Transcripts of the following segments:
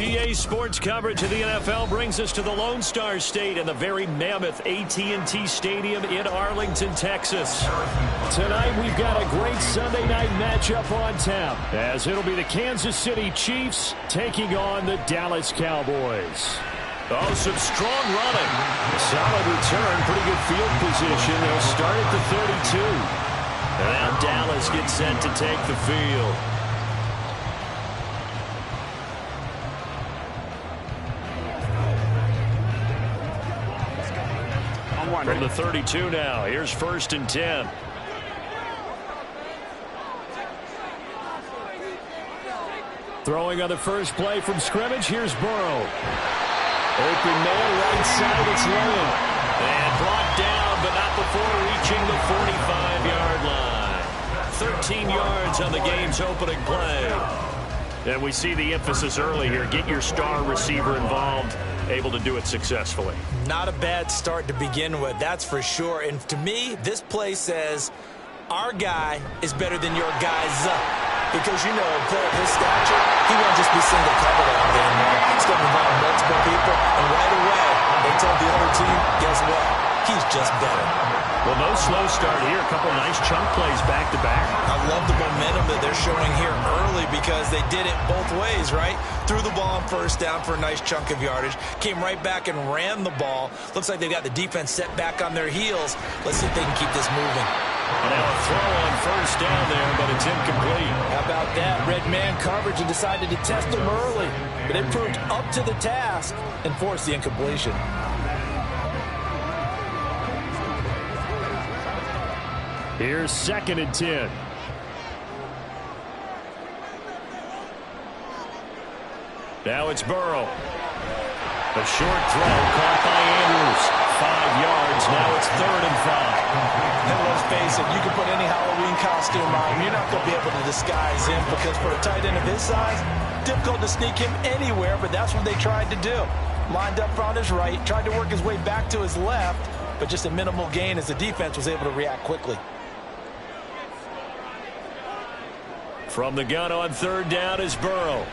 EA Sports coverage of the NFL brings us to the Lone Star State and the very mammoth AT&T Stadium in Arlington, Texas. Tonight we've got a great Sunday night matchup on tap, as it'll be the Kansas City Chiefs taking on the Dallas Cowboys. Oh, some strong running. Solid return, pretty good field position. They'll start at the 32. And now Dallas gets set to take the field. From the 32 now, here's 1st and 10. Throwing on the first play from scrimmage, here's Burrow. Open man, right side, it's Lennon. And blocked down, but not before reaching the 45-yard line. 13 yards on the game's opening play. And we see the emphasis early here. Get your star receiver involved, able to do it successfully. Not a bad start to begin with, that's for sure. And to me, this play says our guy is better than your guy's because, you know, a player of his stature, he won't just be single covered all game long. He's going to involve multiple people, and right away, they told the other team, guess what? He's just better. Well, no slow start here. A couple nice chunk plays back-to-back. I love the momentum that they're showing here early because they did it both ways, right? Threw the ball on first down for a nice chunk of yardage. Came right back and ran the ball. Looks like they've got the defense set back on their heels. Let's see if they can keep this moving. Now a throw on first down there, but it's incomplete. How about that? Red man coverage and decided to test him early. But it proved up to the task and forced the incompletion. Here's 2nd and 10. Now it's Burrow. A short throw caught by Andrews. 5 yards. Now it's 3rd and 5. And let's face it, you can put any Halloween costume on. You're not going to be able to disguise him because for a tight end of his size, difficult to sneak him anywhere, but that's what they tried to do. Lined up on his right, tried to work his way back to his left, but just a minimal gain as the defense was able to react quickly. From the gun on third down is Burrow.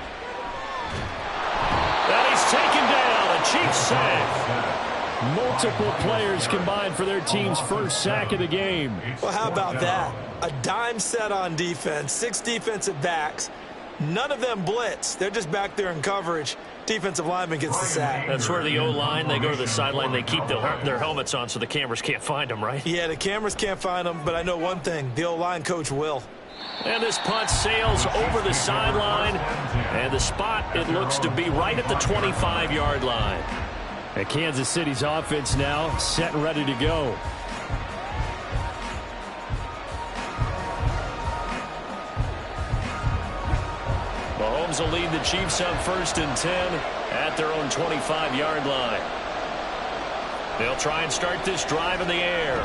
And he's taken down. A Chiefs sack. Multiple players combined for their team's first sack of the game. Well, how about that? A dime set on defense, 6 defensive backs. None of them blitz. They're just back there in coverage. Defensive lineman gets the sack. That's where the O-line, they go to the sideline, they keep their helmets on so the cameras can't find them, right? Yeah, the cameras can't find them, but I know one thing. The O-line coach will. And this punt sails over the sideline. And the spot, it looks to be right at the 25-yard line. And Kansas City's offense now set and ready to go. Mahomes will lead the Chiefs on 1st and 10 at their own 25-yard line. They'll try and start this drive in the air.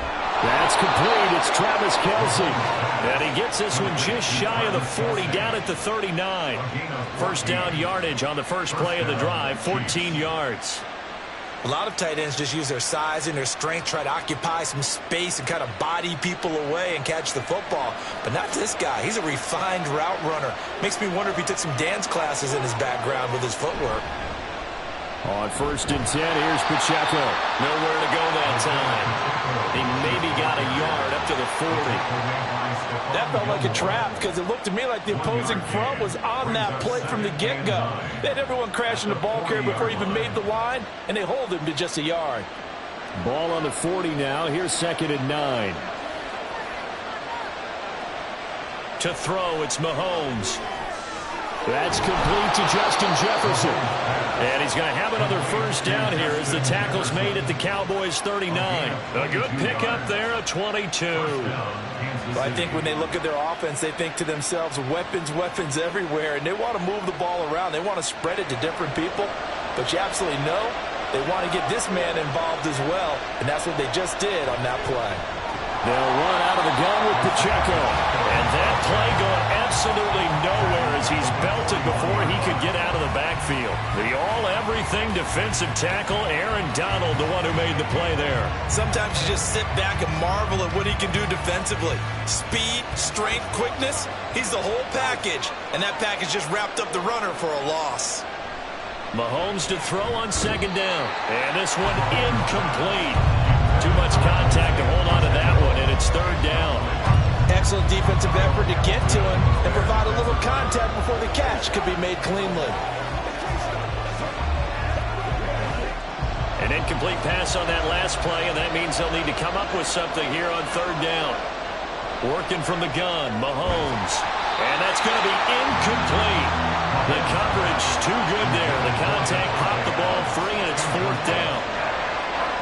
That's complete. It's Travis Kelce. And he gets this one just shy of the 40, down at the 39. First down yardage on the first play of the drive, 14 yards. A lot of tight ends just use their size and their strength, try to occupy some space and kind of body people away and catch the football. But not this guy. He's a refined route runner. Makes me wonder if he took some dance classes in his background with his footwork. On 1st and 10, here's Pacheco. Nowhere to go that time. He maybe got a yard up to the 40. That felt like a trap because it looked to me like the opposing front was on that play from the get-go. They had everyone crashing the ball carrier before he even made the line, and they hold him to just a yard. Ball on the 40 now. Here's 2nd and 9. To throw, it's Mahomes. That's complete to Justin Jefferson. And he's going to have another first down here as the tackle's made at the Cowboys' 39. A good pickup there, a 22. Well, I think when they look at their offense, they think to themselves, weapons, weapons everywhere, and they want to move the ball around. They want to spread it to different people, but you absolutely know they want to get this man involved as well, and that's what they just did on that play. They'll run out of the gun with Pacheco. And that play going absolutely nowhere as he's belted before he could get out of the backfield. The all-everything defensive tackle, Aaron Donald, the one who made the play there. Sometimes you just sit back and marvel at what he can do defensively. Speed, strength, quickness, he's the whole package. And that package just wrapped up the runner for a loss. Mahomes to throw on 2nd down. And this one incomplete. Too much contact to hold on to that one, and it's 3rd down. Excellent defensive effort to get to him and provide a little contact before the catch could be made cleanly. An incomplete pass on that last play, and that means they'll need to come up with something here on 3rd down. Working from the gun, Mahomes. And that's going to be incomplete. The coverage too good there. The contact popped the ball free, and it's 4th down.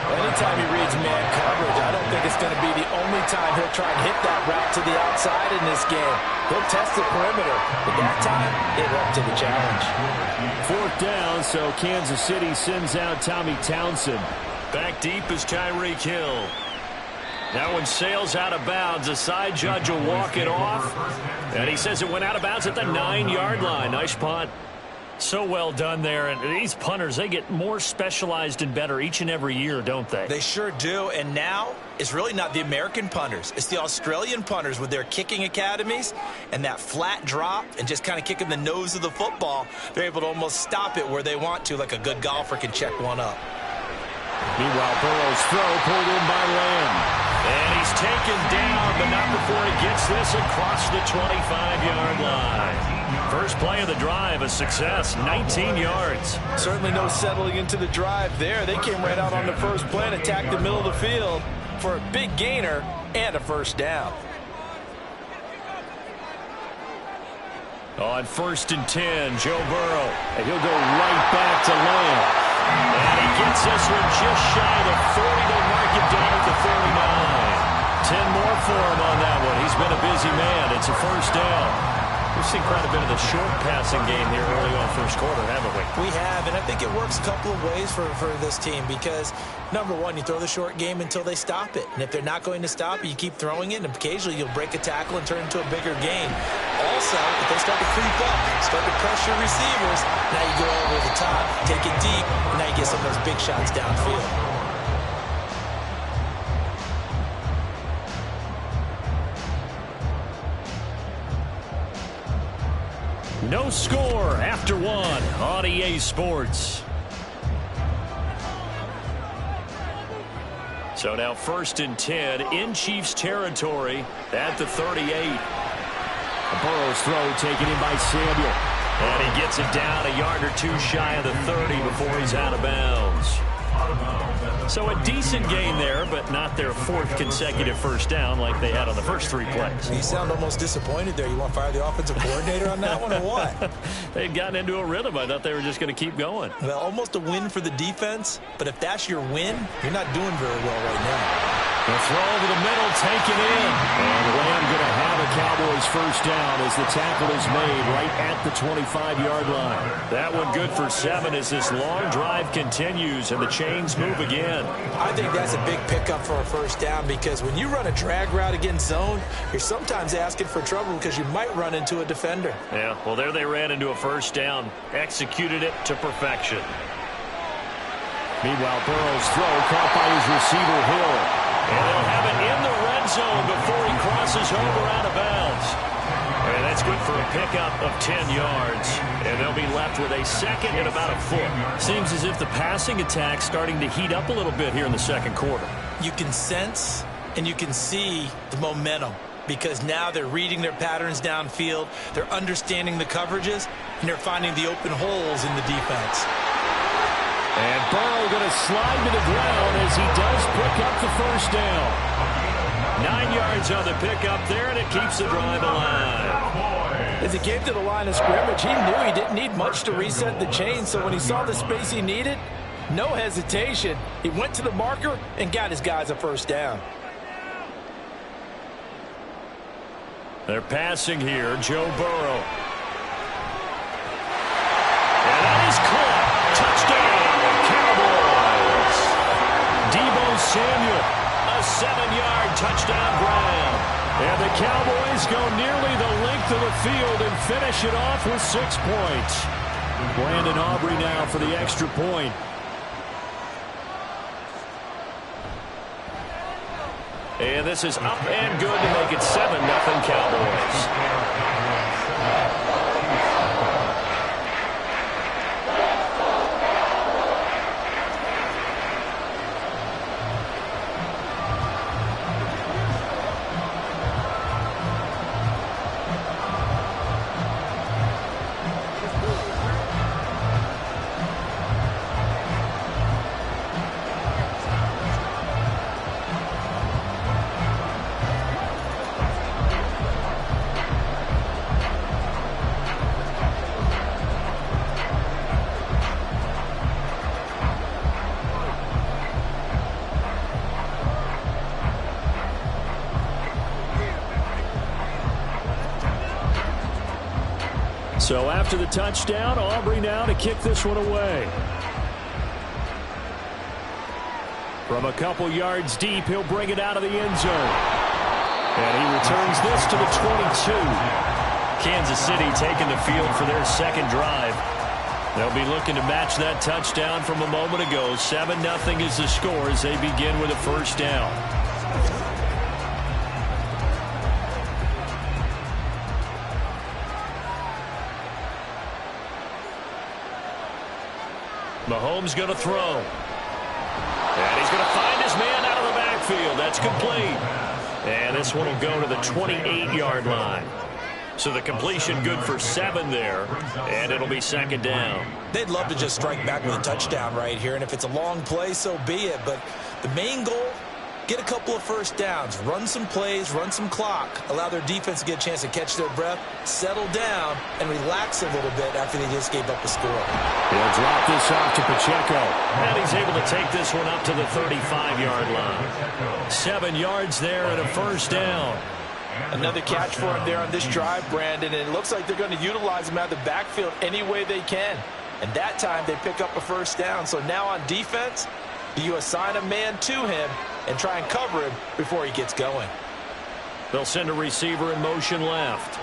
Anytime he reads man coverage, I don't think it's going to be the only time he'll try and hit that route to the outside in this game. He'll test the perimeter, but that time, it up to the challenge. 4th down, so Kansas City sends out Tommy Townsend. Back deep is Tyreek Hill. That one sails out of bounds. The side judge will walk it off. And he says it went out of bounds at the 9-yard line. Nice punt. So well done there. And these punters, they get more specialized and better each and every year, don't they? They sure do. And now it's really not the American punters. It's the Australian punters with their kicking academies and that flat drop and just kind of kicking the nose of the football. They're able to almost stop it where they want to, like a good golfer can check one up. Meanwhile, Burrow's throw pulled in by Lamb. And he's taken down, but not before he gets this across the 25-yard line. First play of the drive, a success, 19 yards. Certainly no settling into the drive there. They came right out on the first play and attacked the middle of the field for a big gainer and a first down. On 1st and 10, Joe Burrow. And he'll go right back to Lamb. And he gets this one just shy of the 40. They'll mark it down at the 49. 10 more for him on that one. He's been a busy man. It's a first down. We've seen quite a bit of the short passing game here early on first quarter, haven't we? We have, and I think it works a couple of ways for this team because, number one, you throw the short game until they stop it. And if they're not going to stop it, you keep throwing it, and occasionally you'll break a tackle and turn it into a bigger game. Also, if they start to creep up, start to pressure receivers, now you go over the top, take it deep, and now you get some of those big shots downfield. No score after one on EA Sports. So now 1st and 10 in Chiefs territory at the 38. Burrow's throw taken in by Samuel. And he gets it down a yard or two shy of the 30 before he's out of bounds. So a decent gain there, but not their 4th consecutive first down like they had on the first 3 plays. You sound almost disappointed there. You want to fire the offensive coordinator on that one or what? They'd gotten into a rhythm. I thought they were just going to keep going. Well, almost a win for the defense, but if that's your win, you're not doing very well right now. The throw over the middle, taken in. And Lamb going to have a Cowboys first down as the tackle is made right at the 25-yard line. That one good for 7 as this long drive continues and the chains move again. I think that's a big pickup for a first down because when you run a drag route against zone, you're sometimes asking for trouble because you might run into a defender. Yeah, well, there they ran into a first down, executed it to perfection. Meanwhile, Burrow's throw caught by his receiver, Hill. And they'll have it in the red zone before he crosses over out of bounds. And that's good for a pickup of 10 yards. And they'll be left with a second and about a foot. Seems as if the passing attack's starting to heat up a little bit here in the second quarter. You can sense and you can see the momentum because now they're reading their patterns downfield, they're understanding the coverages, and they're finding the open holes in the defense. And Burrow going to slide to the ground as he does pick up the first down. 9 yards on the pickup there, and it keeps the drive alive. As he came to the line of scrimmage, he knew he didn't need much to reset the chain, so when he saw the space he needed, no hesitation. He went to the marker and got his guys a first down. They're passing here, Joe Burrow. And that is caught. Touchdown, Cowboys. Deebo Samuel, a 7-yard touchdown grab. And the Cowboys go nearly the length of the field and finish it off with 6 points. Brandon Aubrey now for the extra point. And this is up and good to make it 7-0 Cowboys. So after the touchdown, Aubrey now to kick this one away. From a couple yards deep, he'll bring it out of the end zone. And he returns this to the 22. Kansas City taking the field for their second drive. They'll be looking to match that touchdown from a moment ago. 7-0 is the score as they begin with a first down. Mahomes going to throw. And he's going to find his man out of the backfield. That's complete. And this one will go to the 28-yard line. So the completion good for 7 there. And it'll be second down. They'd love to just strike back with a touchdown right here. And if it's a long play, so be it. But the main goal, get a couple of first downs. Run some plays, run some clock. Allow their defense to get a chance to catch their breath, settle down, and relax a little bit after they just gave up a score. He'll drop this off to Pacheco. And he's able to take this one up to the 35-yard line. 7 yards there and a first down. Another catch for him there on this drive, Brandon, and it looks like they're going to utilize him out of the backfield any way they can. And that time they pick up a first down. So now on defense, do you assign a man to him and try and cover him before he gets going? They'll send a receiver in motion left.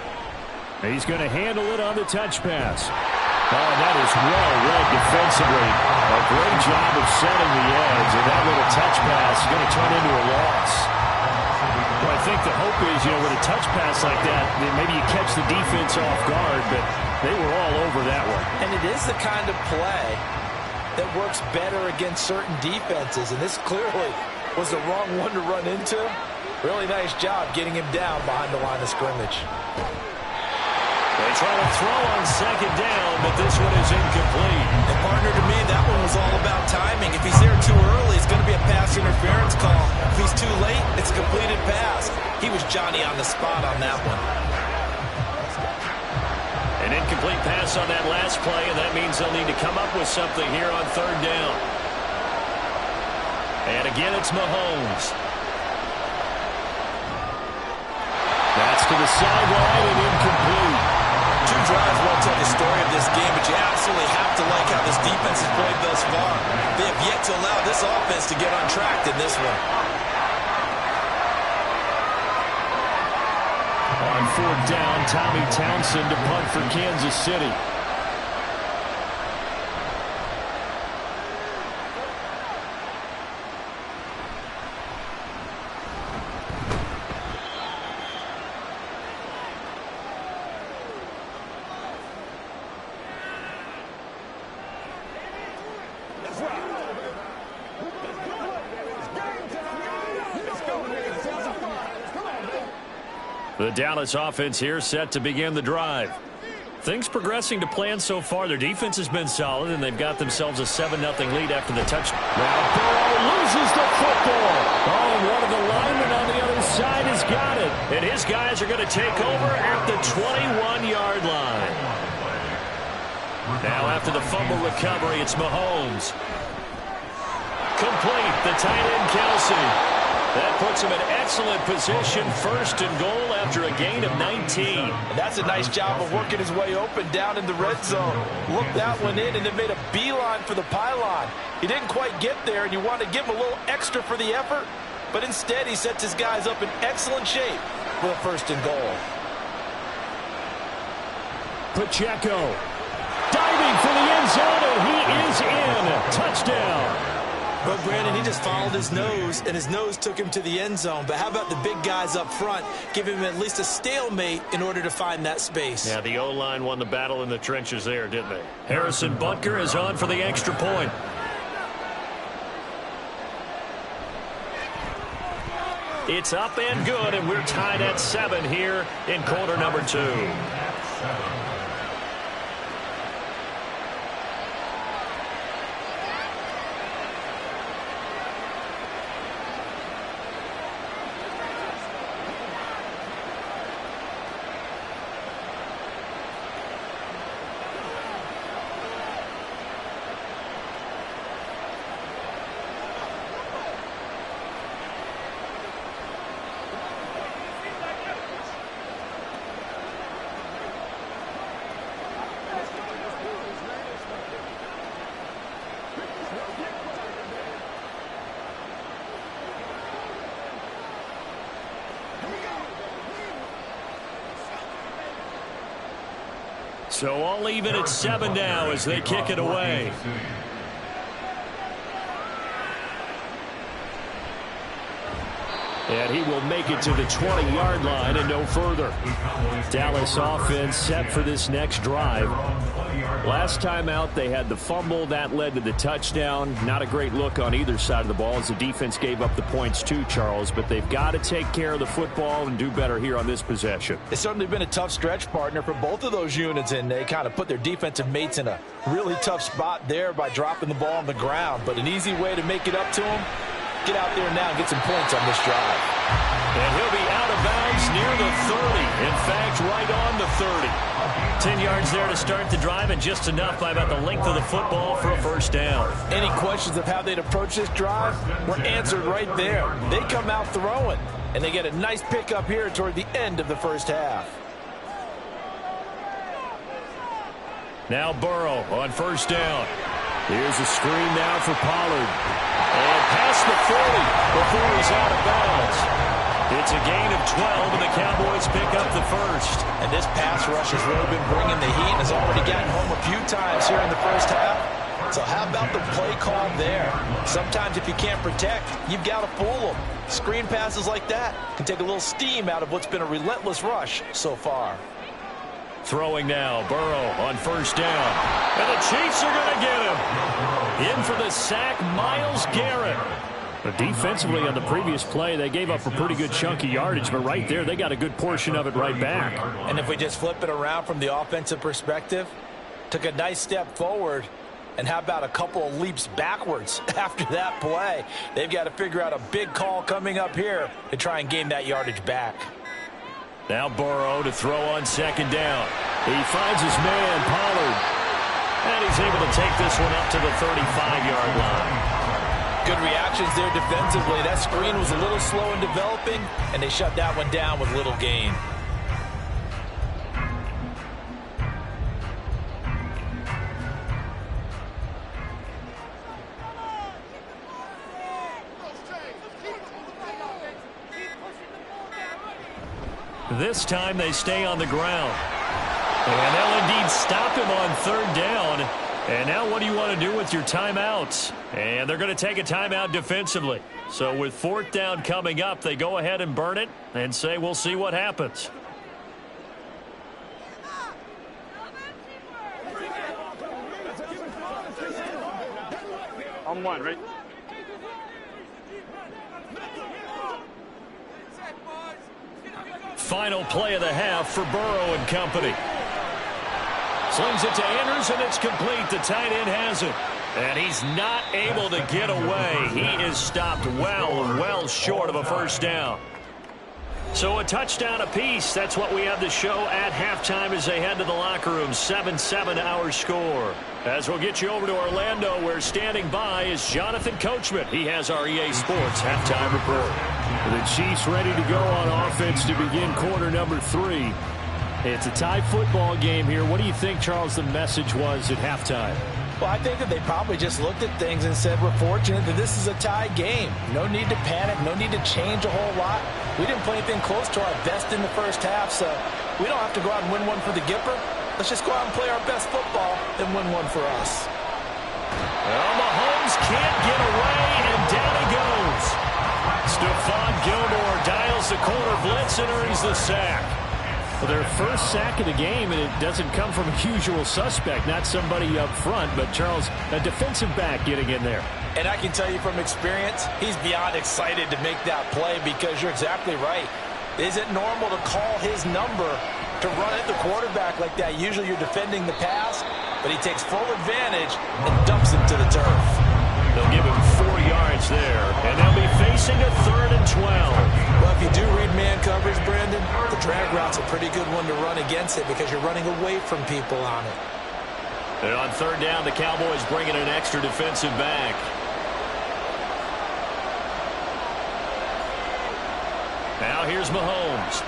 He's going to handle it on the touch pass. Oh, that is well read defensively. A great job of setting the edge, and that little touch pass is going to turn into a loss. But think the hope is, with a touch pass like that, that maybe you catch the defense off guard, but they were all over that one. And it is the kind of play that works better against certain defenses, and this clearly was the wrong one to run into. Really nice job getting him down behind the line of scrimmage. They try to throw on second down, but this one is incomplete. And partner, to me, that one was all about timing. If he's there too early, it's going to be a pass interference call. If he's too late, it's a completed pass. He was Johnny on the spot on that one. An incomplete pass on that last play, and that means they'll need to come up with something here on third down. And again, it's Mahomes. That's to the sideline and incomplete. Two drives won't tell the story of this game, but you absolutely have to like how this defense has played thus far. They have yet to allow this offense to get on track in this one. On fourth down, Tommy Townsend to punt for Kansas City. The Dallas offense here set to begin the drive. Things progressing to plan so far. Their defense has been solid, and they've got themselves a 7-0 lead after the touchdown. Now Burrow loses the football. Oh, and one of the linemen on the other side has got it. And his guys are going to take over at the 21-yard line. Now after the fumble recovery, it's Mahomes. Complete. The tight end, Kelsey. That puts him in excellent position, first and goal after a gain of 19. And that's a nice job of working his way open down in the red zone. Looked that one in and then made a beeline for the pylon. He didn't quite get there, and you want to give him a little extra for the effort, but instead he sets his guys up in excellent shape for the first and goal. Pacheco diving for the end zone, and he is in. Touchdown. But Brandon, he just followed his nose, and his nose took him to the end zone. But how about the big guys up front? Give him at least a stalemate in order to find that space. Yeah, the O-line won the battle in the trenches there, didn't they? Harrison Butker is on for the extra point. It's up and good, and we're tied at 7 here in quarter number 2. So all even at 7 now as they kick it away. And he will make it to the 20-yard line and no further. Dallas offense set for this next drive. Last time out, they had the fumble. That led to the touchdown. Not a great look on either side of the ball as the defense gave up the points too, Charles. But they've got to take care of the football and do better here on this possession. It's certainly been a tough stretch, partner, for both of those units, and they kind of put their defensive mates in a really tough spot there by dropping the ball on the ground. But an easy way to make it up to them, get out there now and get some points on this drive. And he'll be out of bounds near the 30. In fact, right on the 30. 10 yards there to start the drive, and just enough by about the length of the football for a first down. Any questions of how they'd approach this drive were answered right there. They come out throwing, and they get a nice pickup here toward the end of the first half. Now Burrow on first down. Here's a screen now for Pollard. And past the 40 before he's out of bounds. It's a gain of 12, and the Cowboys pick up the first. And this pass rush has really been bringing the heat and has already gotten home a few times here in the first half. So how about the play call there? Sometimes if you can't protect, you've got to fool them. Screen passes like that can take a little steam out of what's been a relentless rush so far. Throwing now, Burrow on first down. And the Chiefs are going to get him. In for the sack, Myles Garrett. But defensively on the previous play, they gave up a pretty good chunk of yardage, but right there, they got a good portion of it right back. And if we just flip it around from the offensive perspective, took a nice step forward, and how about a couple of leaps backwards after that play? They've got to figure out a big call coming up here to try and gain that yardage back. Now Burrow to throw on second down. He finds his man, Pollard. And he's able to take this one up to the 35-yard line. Good reactions there defensively. That screen was a little slow in developing, and they shut that one down with little gain. This time they stay on the ground. And they'll indeed stop him on third down. And now what do you want to do with your timeouts? And they're going to take a timeout defensively. So with fourth down coming up, they go ahead and burn it and say we'll see what happens. On one, right? Final play of the half for Burrow and company. Slings it to Andrews, and it's complete. The tight end has it. And he's not able to get away. He is stopped well short of a first down. So a touchdown apiece. That's what we have to show at halftime as they head to the locker room. 7-7 our score. As we'll get you over to Orlando, where standing by is Jonathan Coachman. He has our EA Sports halftime report. The Chiefs ready to go on offense to begin quarter number 3. It's a tie football game here. What do you think, Charles, the message was at halftime? Well, I think that they probably just looked at things and said, we're fortunate that this is a tie game. No need to panic, no need to change a whole lot. We didn't play anything close to our best in the first half, so we don't have to go out and win one for the Gipper. Let's just go out and play our best football and win one for us. Well, Mahomes can't get away, and down he goes. Stephon Gilmore dials the corner blitz and earns the sack. Well, their first sack of the game, and it doesn't come from a usual suspect, not somebody up front, but Charles, a defensive back getting in there. And I can tell you from experience, he's beyond excited to make that play because you're exactly right. Is it normal to call his number to run at the quarterback like that? Usually you're defending the pass, but he takes full advantage and dumps it to the turf. They'll give him 4 yards there, and they'll be facing a 3rd and 12. Well, if you do read man coverage, Brandon, the drag route's a pretty good one to run against it because you're running away from people on it. And on third down, the Cowboys bring in an extra defensive back. Now here's Mahomes.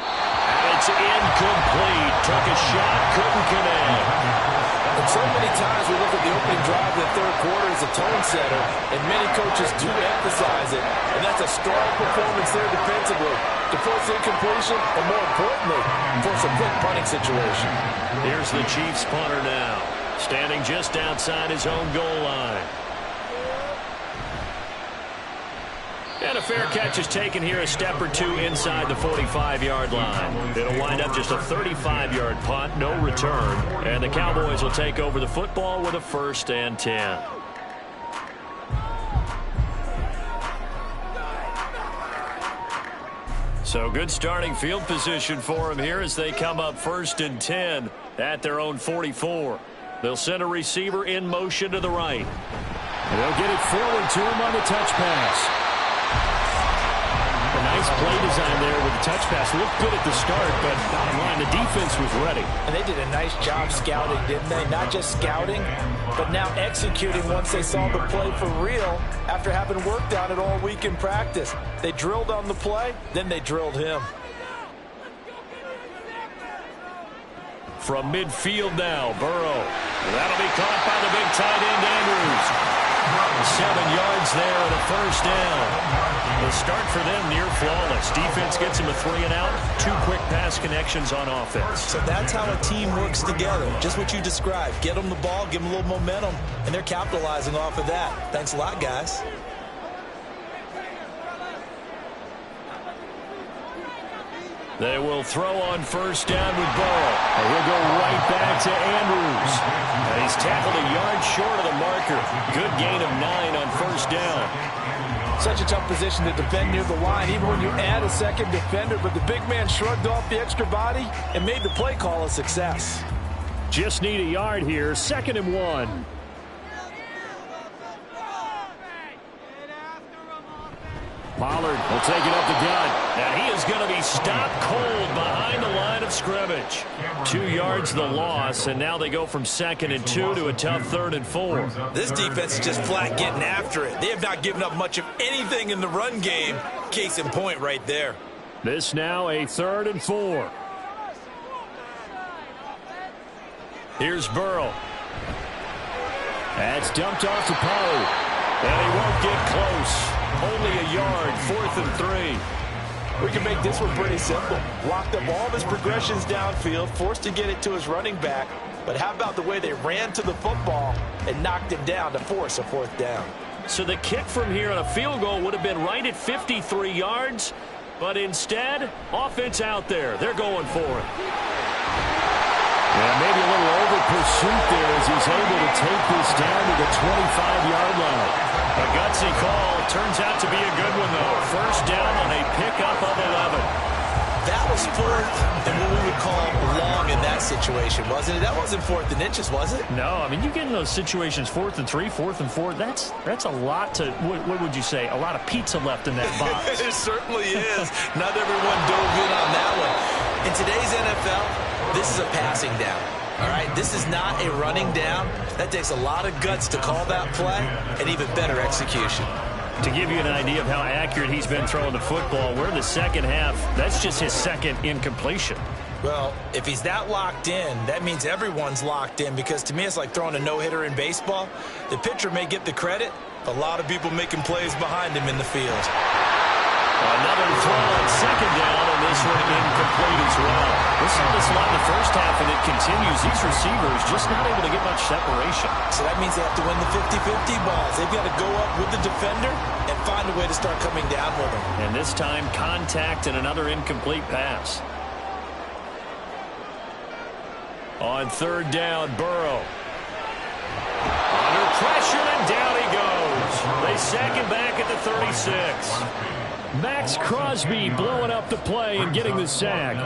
And it's incomplete. Took a shot, couldn't connect. And so many times we look at the opening drive of the third quarter as a tone setter, and many coaches do emphasize it. And that's a strong performance there defensively to force incompletion, and more importantly, force a quick punting situation. Here's the Chiefs punter now, standing just outside his own goal line. And a fair catch is taken here, a step or two inside the 45-yard line. It'll wind up just a 35-yard punt, no return. And the Cowboys will take over the football with a 1st and 10. So good starting field position for them here as they come up 1st and 10 at their own 44. They'll send a receiver in motion to the right. And they'll get it forward to him on the touch pass. A nice play design there with the touch pass. Looked good at the start, but bottom line, the defense was ready. And they did a nice job scouting, didn't they? Not just scouting, but now executing once they saw the play for real after having worked on it all week in practice. They drilled on the play, then they drilled him. From midfield now, Burrow. That'll be caught by the big tight end, Andrews. 7 yards there and a first down. The start for them near flawless. Defense gets them a 3 and out. 2 quick pass connections on offense. So that's how a team works together. Just what you described. Get them the ball, give them a little momentum, and they're capitalizing off of that. Thanks a lot, guys. They will throw on first down with Burrow. And he'll go right back to Andrews. And he's tackled a yard short of the marker. Good gain of 9 on first down. Such a tough position to defend near the line, even when you add a second defender. But the big man shrugged off the extra body and made the play call a success. Just need a yard here. 2nd and 1. Pollard will take it up the gut. And he is going to be stopped cold behind the line of scrimmage. 2 yards the loss, and now they go from 2nd and 2 to a tough 3rd and 4. This defense is just flat getting after it. They have not given up much of anything in the run game. Case in point right there. This now a 3rd and 4. Here's Burrow. That's dumped off to Pollard. And he won't get close. Only a yard, 4th and 3. We can make this one pretty simple. Blocked up all of his progressions downfield, forced to get it to his running back. But how about the way they ran to the football and knocked it down to force a 4th down? So the kick from here on a field goal would have been right at 53 yards. But instead, offense out there. They're going for it. And maybe a little over pursuit there as he's able to take this down to the 25-yard line. A gutsy call. Turns out to be a good one, though. First down on a pickup of 11. That was 4th and what we would call long in that situation, wasn't it? That wasn't 4th and inches, was it? No, I mean, you get in those situations, 4th and 3, 4th and 4. That's a lot to, what would you say, a lot of pizza left in that box. It certainly is. Not everyone dove in on that one. In today's NFL, this is a passing down. All right, this is not a running down. That takes a lot of guts to call that play and even better execution. To give you an idea of how accurate he's been throwing the football, we're in the second half. That's just his 2nd incompletion. Well, if he's that locked in, that means everyone's locked in, because to me it's like throwing a no-hitter in baseball. The pitcher may get the credit, a lot of people making plays behind him in the field. Another throw on 2nd down, and this one incomplete as well. We saw this a lot in the first half, and it continues. These receivers just not able to get much separation. So that means they have to win the 50-50 balls. They've got to go up with the defender and find a way to start coming down with him. And this time, contact and another incomplete pass. On 3rd down, Burrow. Under pressure, and down he goes. They sack him back at the 36. Max Crosby blowing up the play and getting the sack.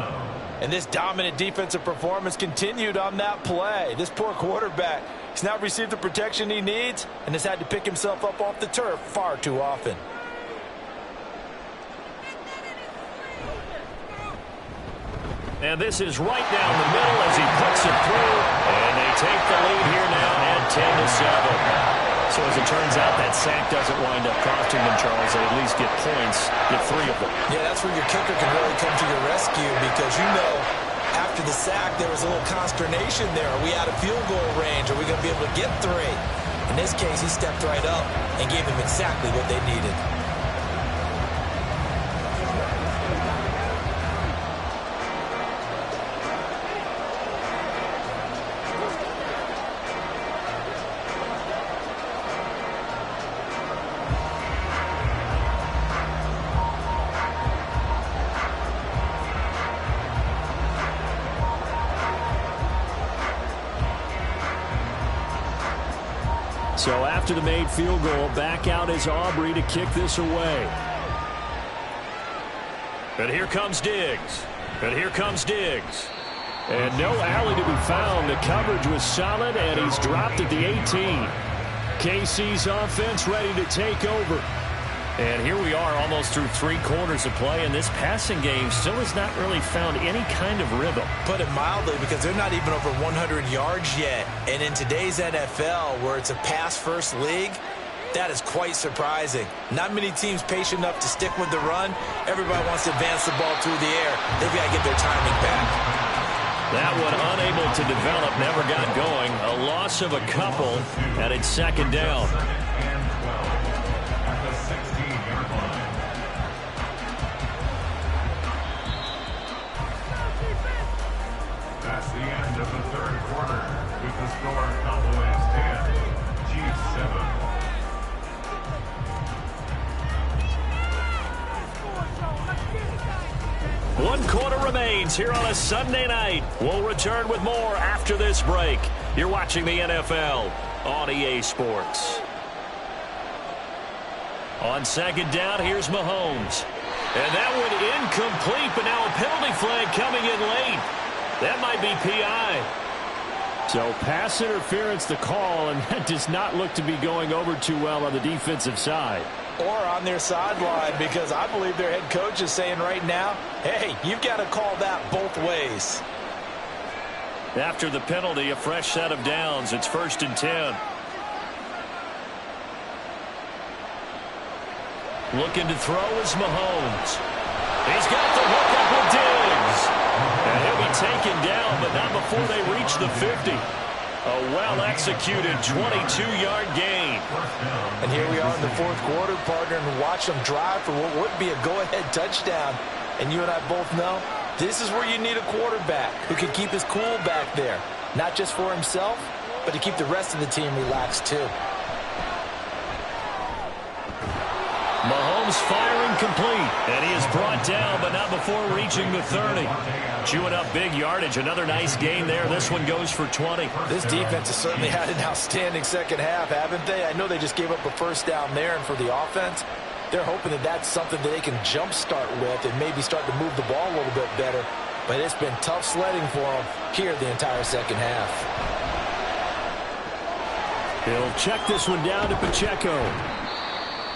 And this dominant defensive performance continued on that play. This poor quarterback has not received the protection he needs and has had to pick himself up off the turf far too often. And this is right down the middle as he puts it through. And they take the lead here now at 10-7. So as it turns out, that sack doesn't wind up costing them, Charles. They at least get points, get 3 of them. Yeah, that's where your kicker can really come to your rescue, because you know after the sack there was a little consternation there. Are we out of field goal range? Are we going to be able to get 3? In this case, he stepped right up and gave them exactly what they needed. So after the made field goal, back out is Aubrey to kick this away. And here comes Diggs. And here comes Diggs. And no alley to be found. The coverage was solid, and he's dropped at the 18. KC's offense ready to take over. And here we are almost through 3 quarters of play, and this passing game still has not really found any kind of rhythm. Put it mildly, because they're not even over 100 yards yet. And in today's NFL, where it's a pass-first league, that is quite surprising. Not many teams patient enough to stick with the run. Everybody wants to advance the ball through the air. They've got to get their timing back. That one unable to develop, never got going. A loss of a couple, and it's 2nd down. 1 quarter remains here on a Sunday night. We'll return with more after this break. You're watching the NFL on EA Sports. On second down, here's Mahomes. And that one incomplete, but now a penalty flag coming in late. That might be PI. So pass interference the call, and that does not look to be going over too well on the defensive side. Or on their sideline, because I believe their head coach is saying right now, hey, you've got to call that both ways. After the penalty, a fresh set of downs. It's 1st and 10. Looking to throw is Mahomes. He's got the hook up with Diggs. And he'll be taken down, but not before they reach the 50. A well-executed 22-yard gain. And here we are in the 4th quarter, partner, and watch them drive for what would be a go-ahead touchdown. And you and I both know this is where you need a quarterback who can keep his cool back there. Not just for himself, but to keep the rest of the team relaxed too. Mahomes firing complete, and he is brought down, but not before reaching the 30. Chewing up big yardage. Another nice gain there. This one goes for 20. This defense has certainly had an outstanding second half, haven't they? I know they just gave up a first down there, and for the offense, they're hoping that that's something that they can jumpstart with and maybe start to move the ball a little bit better. But it's been tough sledding for them here the entire second half. He'll check this one down to Pacheco.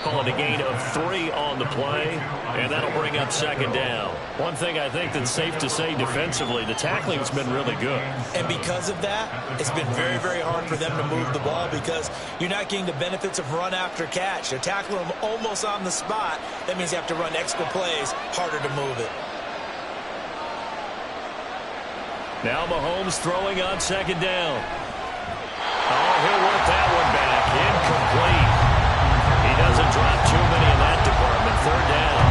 Call it a gain of 3 on the play, and that'll bring up second down. One thing I think that's safe to say defensively, the tackling's been really good. And because of that, it's been very, very hard for them to move the ball because you're not getting the benefits of run after catch. They're tackling them almost on the spot. That means you have to run extra plays, harder to move it. Now Mahomes throwing on second down. Oh, he'll work that one back. Incomplete. He doesn't drop too many in that department. 3rd down.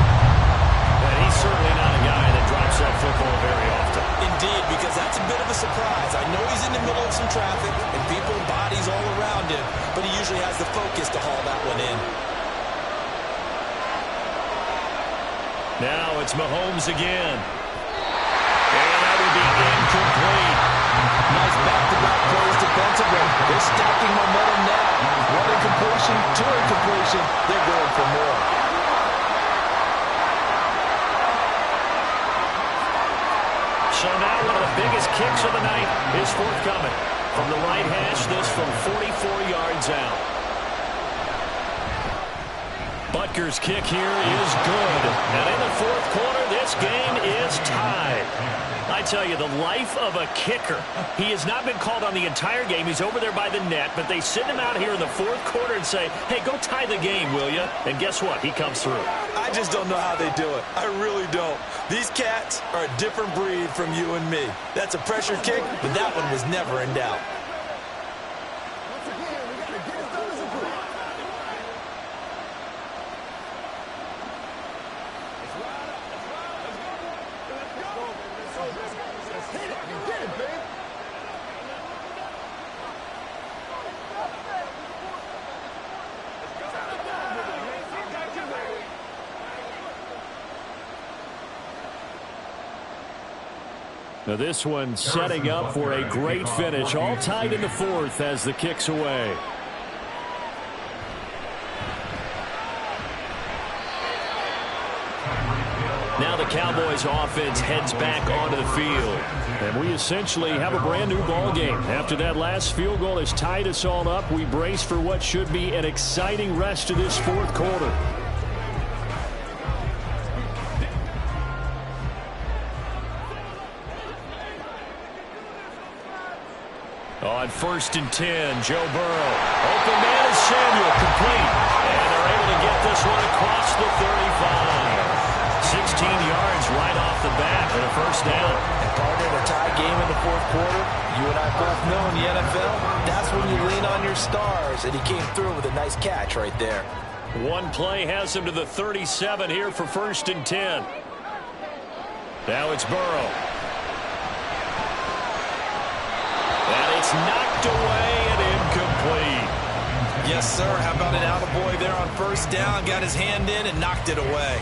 But he's certainly not a guy that drops that football very often. Indeed, because that's a bit of a surprise. I know he's in the middle of some traffic and people and bodies all around him, but he usually has the focus to haul that one in. Now it's Mahomes again. And that would be incomplete. Nice back-to-back plays defensively. They're stacking momentum now. 1 incompletion, 2 incompletion. They're going for more. So now one of the biggest kicks of the night is forthcoming. From the right hash, this from 44 yards out. Butker's kick here is good. And in the 4th quarter, this game is tied. I tell you, the life of a kicker. He has not been called on the entire game. He's over there by the net, but they send him out here in the 4th quarter and say, hey, go tie the game, will you? And guess what? He comes through. I just don't know how they do it. I really don't. These cats are a different breed from you and me. That's a pressure kick, but that one was never in doubt. Now this one setting up for a great finish. All tied in the 4th as the kick's away. Now the Cowboys offense heads back onto the field. And we essentially have a brand new ball game. After that last field goal has tied us all up, we brace for what should be an exciting rest of this 4th quarter. On 1st and 10, Joe Burrow. Open man is Samuel, complete. And they're able to get this one across the 35. 16 yards right off the bat and a 1st down. And partner, the tie game in the 4th quarter, you and I both know in the NFL, that's when you lean on your stars. And he came through with a nice catch right there. One play has him to the 37 here for 1st and 10. Now it's Burrow. And it's knocked away and incomplete. Yes, sir. How about an attaboy there on 1st down? Got his hand in and knocked it away.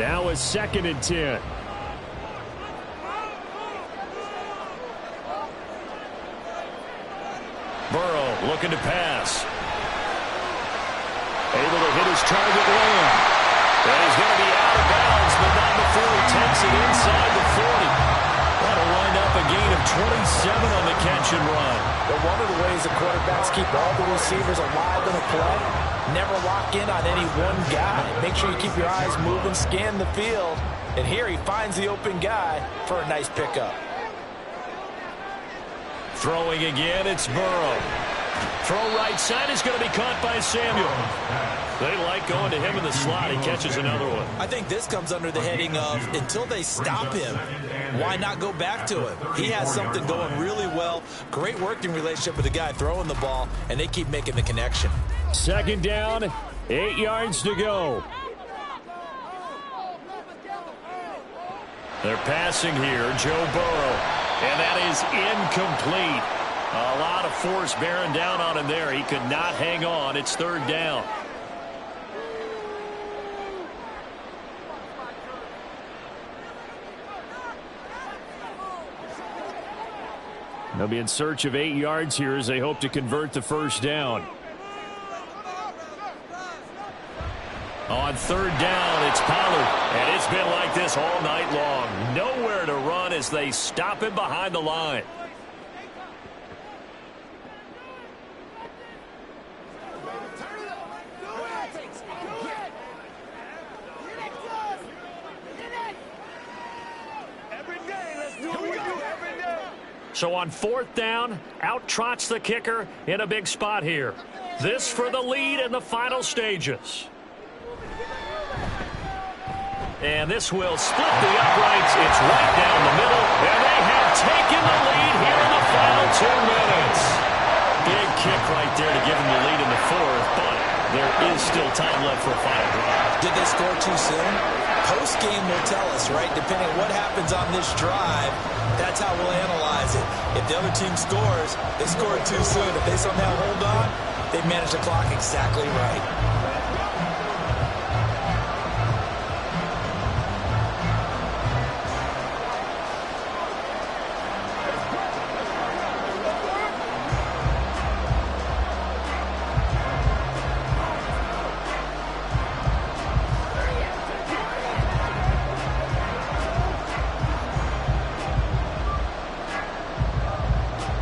Now a 2nd and 10. Burrow looking to pass. Able to hit his target man. And he's going to be out of bounds, but not before he takes it inside the 40. That'll wind up a gain of 27 on the catch and run. But one of the ways the quarterbacks keep all the receivers alive in a play, never lock in on any one guy. Make sure you keep your eyes moving, scan the field. And here he finds the open guy for a nice pickup. Throwing again, it's Burrow. Throw right side is going to be caught by Samuel. They like going to him in the slot. He catches another one. I think this comes under the heading of until they stop him, why not go back to him? He has something going really well. Great working relationship with the guy throwing the ball, and they keep making the connection. 2nd down, 8 yards to go. They're passing here, Joe Burrow. And that is incomplete. A lot of force bearing down on him there. He could not hang on. It's 3rd down. They'll be in search of 8 yards here as they hope to convert the 1st down. On 3rd down, it's Pollard. And it's been like this all night long. Nowhere to run as they stop him behind the line. So on 4th down, out trots the kicker in a big spot here. This for the lead in the final stages. And this will split the uprights. It's right down the middle. And they have taken the lead here in the final 2 minutes. Big kick right there to give them the lead in the 4th, but there is still time left for a final drive. Did they score too soon? Post-game will tell us, right? Depending on what happens on this drive, that's how we'll analyze it. If the other team scores, they scored too soon. If they somehow hold on, they manage the clock exactly right.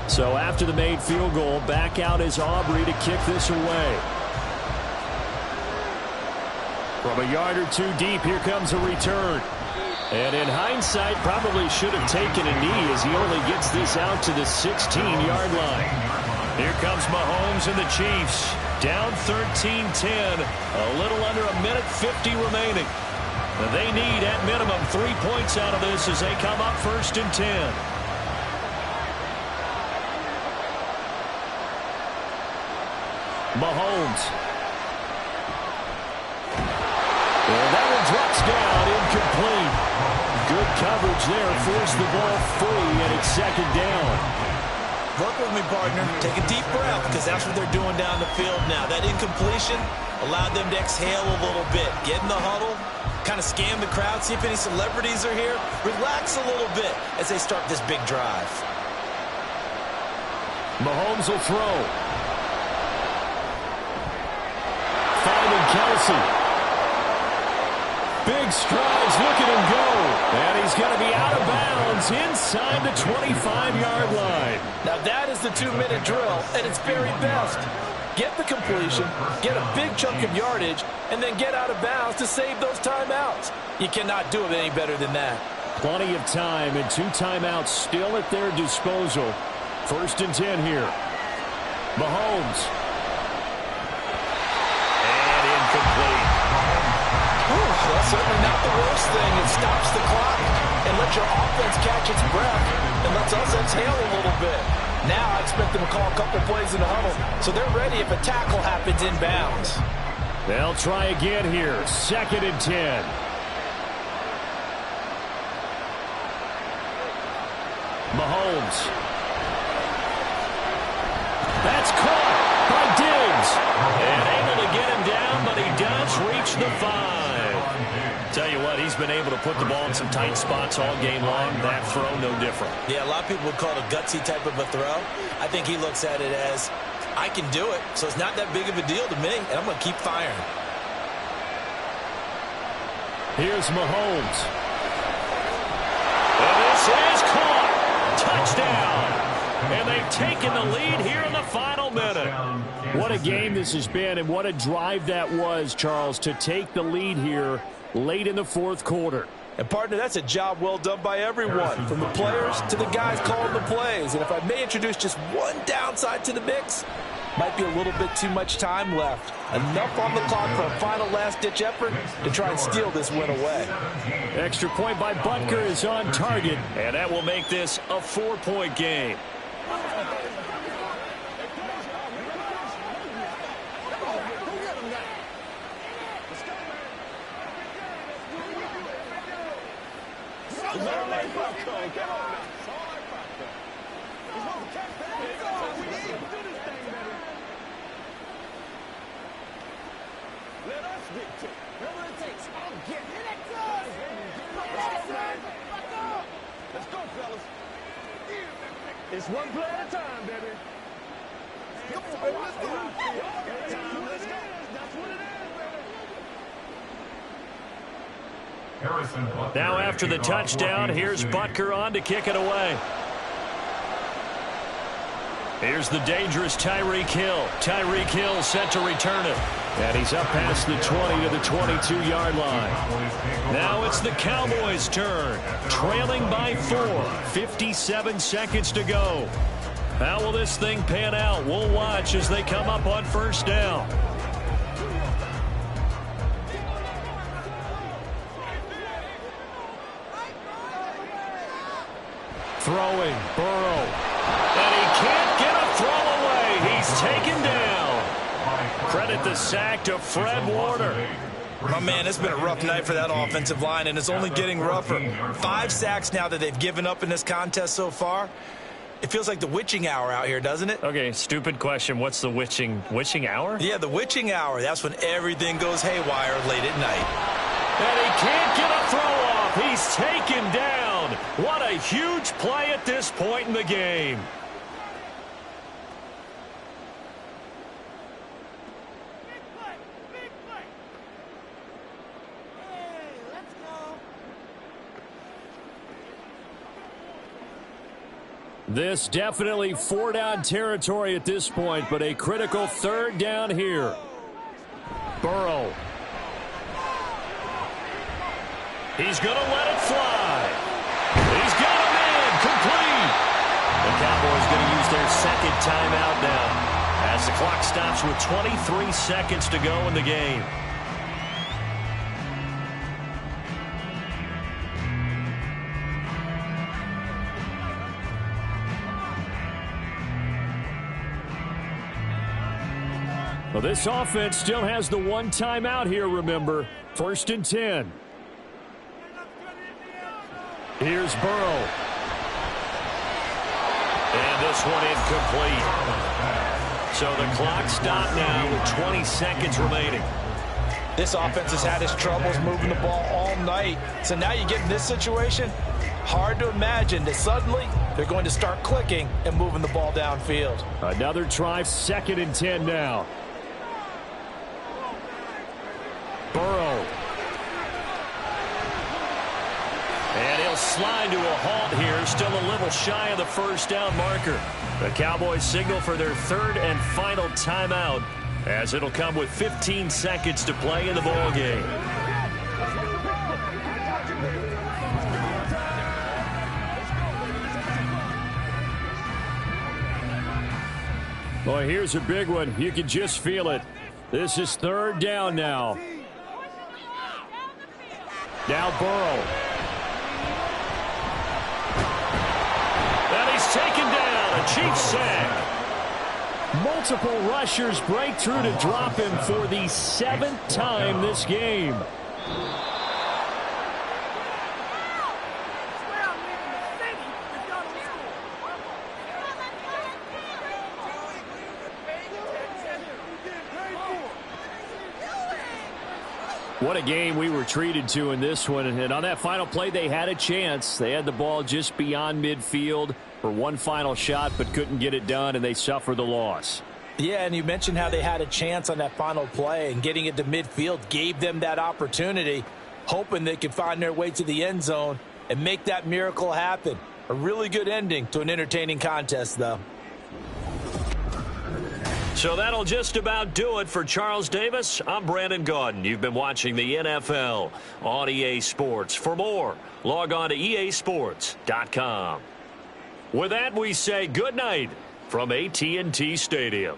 So after the made field goal, back out is Aubrey to kick this away. From a yard or 2 deep, here comes a return. And in hindsight, probably should have taken a knee as he only gets this out to the 16-yard line. Here comes Mahomes and the Chiefs. Down 13-10. A little under a minute 50 remaining. They need, at minimum, 3 points out of this as they come up 1st and 10. Mahomes. And that one drops down, incomplete. Good coverage there, forced the ball free, and it's 2nd down. Work with me, partner. Take a deep breath, because that's what they're doing down the field now. That incompletion allowed them to exhale a little bit. Get in the huddle, kind of scan the crowd, see if any celebrities are here. Relax a little bit as they start this big drive. Mahomes will throw. Finding Kelsey. Big strides, look at him go. And he's going to be out of bounds inside the 25-yard line. Now that is the 2-minute drill at its very best. Get the completion, get a big chunk of yardage, and then get out of bounds to save those timeouts. You cannot do it any better than that. Plenty of time and 2 timeouts still at their disposal. 1st and 10 here. Mahomes. And incomplete. Well, certainly not the worst thing. It stops the clock and lets your offense catch its breath and lets us exhale a little bit. Now I expect them to call a couple plays in the huddle, so they're ready if a tackle happens inbounds. They'll try again here. 2nd and 10. Mahomes. That's caught by Diggs. And able to get him down, but he does reach the 5. Tell you what, he he's been able to put the ball in some tight spots all game long. That throw, no different. Yeah, a lot of people would call it a gutsy type of a throw. I think he looks at it as, I can do it, so it's not that big of a deal to me, and I'm going to keep firing. Here's Mahomes. And this is caught. Touchdown. And they've taken the lead here in the final minute. What a game this has been, and what a drive that was, Charles, to take the lead here late in the fourth quarter. And, partner, that's a job well done by everyone, from the players to the guys calling the plays. And if I may introduce just one downside to the mix, might be a little bit too much time left. Enough on the clock for a final last-ditch effort to try and steal this win away. Extra point by Butker is on target, and that will make this a 4-point game. It's one play at a time, baby. Come on, baby. Let's go. That's what it is, baby. Now after the touchdown, here's Butker on to kick it away. Here's the dangerous Tyreek Hill. Tyreek Hill set to return it. And he's up past the 20 to the 22-yard line. Now it's the Cowboys' turn. Trailing by 4. 57 seconds to go. How will this thing pan out? We'll watch as they come up on first down. Throwing, Burrow. And he can't get a throw away. He's taken down. Credit the sack to Fred Warner. Oh, man, it's been a rough night for that offensive line, and it's only getting rougher. 5 sacks now that they've given up in this contest so far. It feels like the witching hour out here, doesn't it? Okay, stupid question. What's the witching hour? Yeah, the witching hour. That's when everything goes haywire late at night. And he can't get a throw off. He's taken down. What a huge play at this point in the game. This definitely 4-down territory at this point, but a critical 3rd down here. Burrow. He's going to let it fly. He's got him in. Complete. The Cowboys going to use their 2nd timeout now as the clock stops with 23 seconds to go in the game. Well, this offense still has the 1 timeout here, remember. 1st and 10. Here's Burrow. And this one incomplete. So the clock stopped now with 20 seconds remaining. This offense has had its troubles moving the ball all night. So now you get in this situation, hard to imagine that suddenly they're going to start clicking and moving the ball downfield. Another try, 2nd and 10 now. Burrow. And he'll slide to a halt here, still a little shy of the 1st down marker. The Cowboys signal for their 3rd and final timeout, as it'll come with 15 seconds to play in the ball game. Boy, here's a big one. You can just feel it. This is 3rd down now. Now Burrow. And he's taken down. A Chiefs sack. Multiple rushers break through to drop him for the 7th time this game. What a game we were treated to in this one. And on that final play, they had a chance. They had the ball just beyond midfield for one final shot, but couldn't get it done, and they suffer the loss. Yeah, and you mentioned how they had a chance on that final play, and getting it to midfield gave them that opportunity, hoping they could find their way to the end zone and make that miracle happen. A really good ending to an entertaining contest, though. So that'll just about do it for Charles Davis. I'm Brandon Gaudin. You've been watching the NFL on EA Sports. For more, log on to easports.com. With that, we say good night from AT&T Stadium.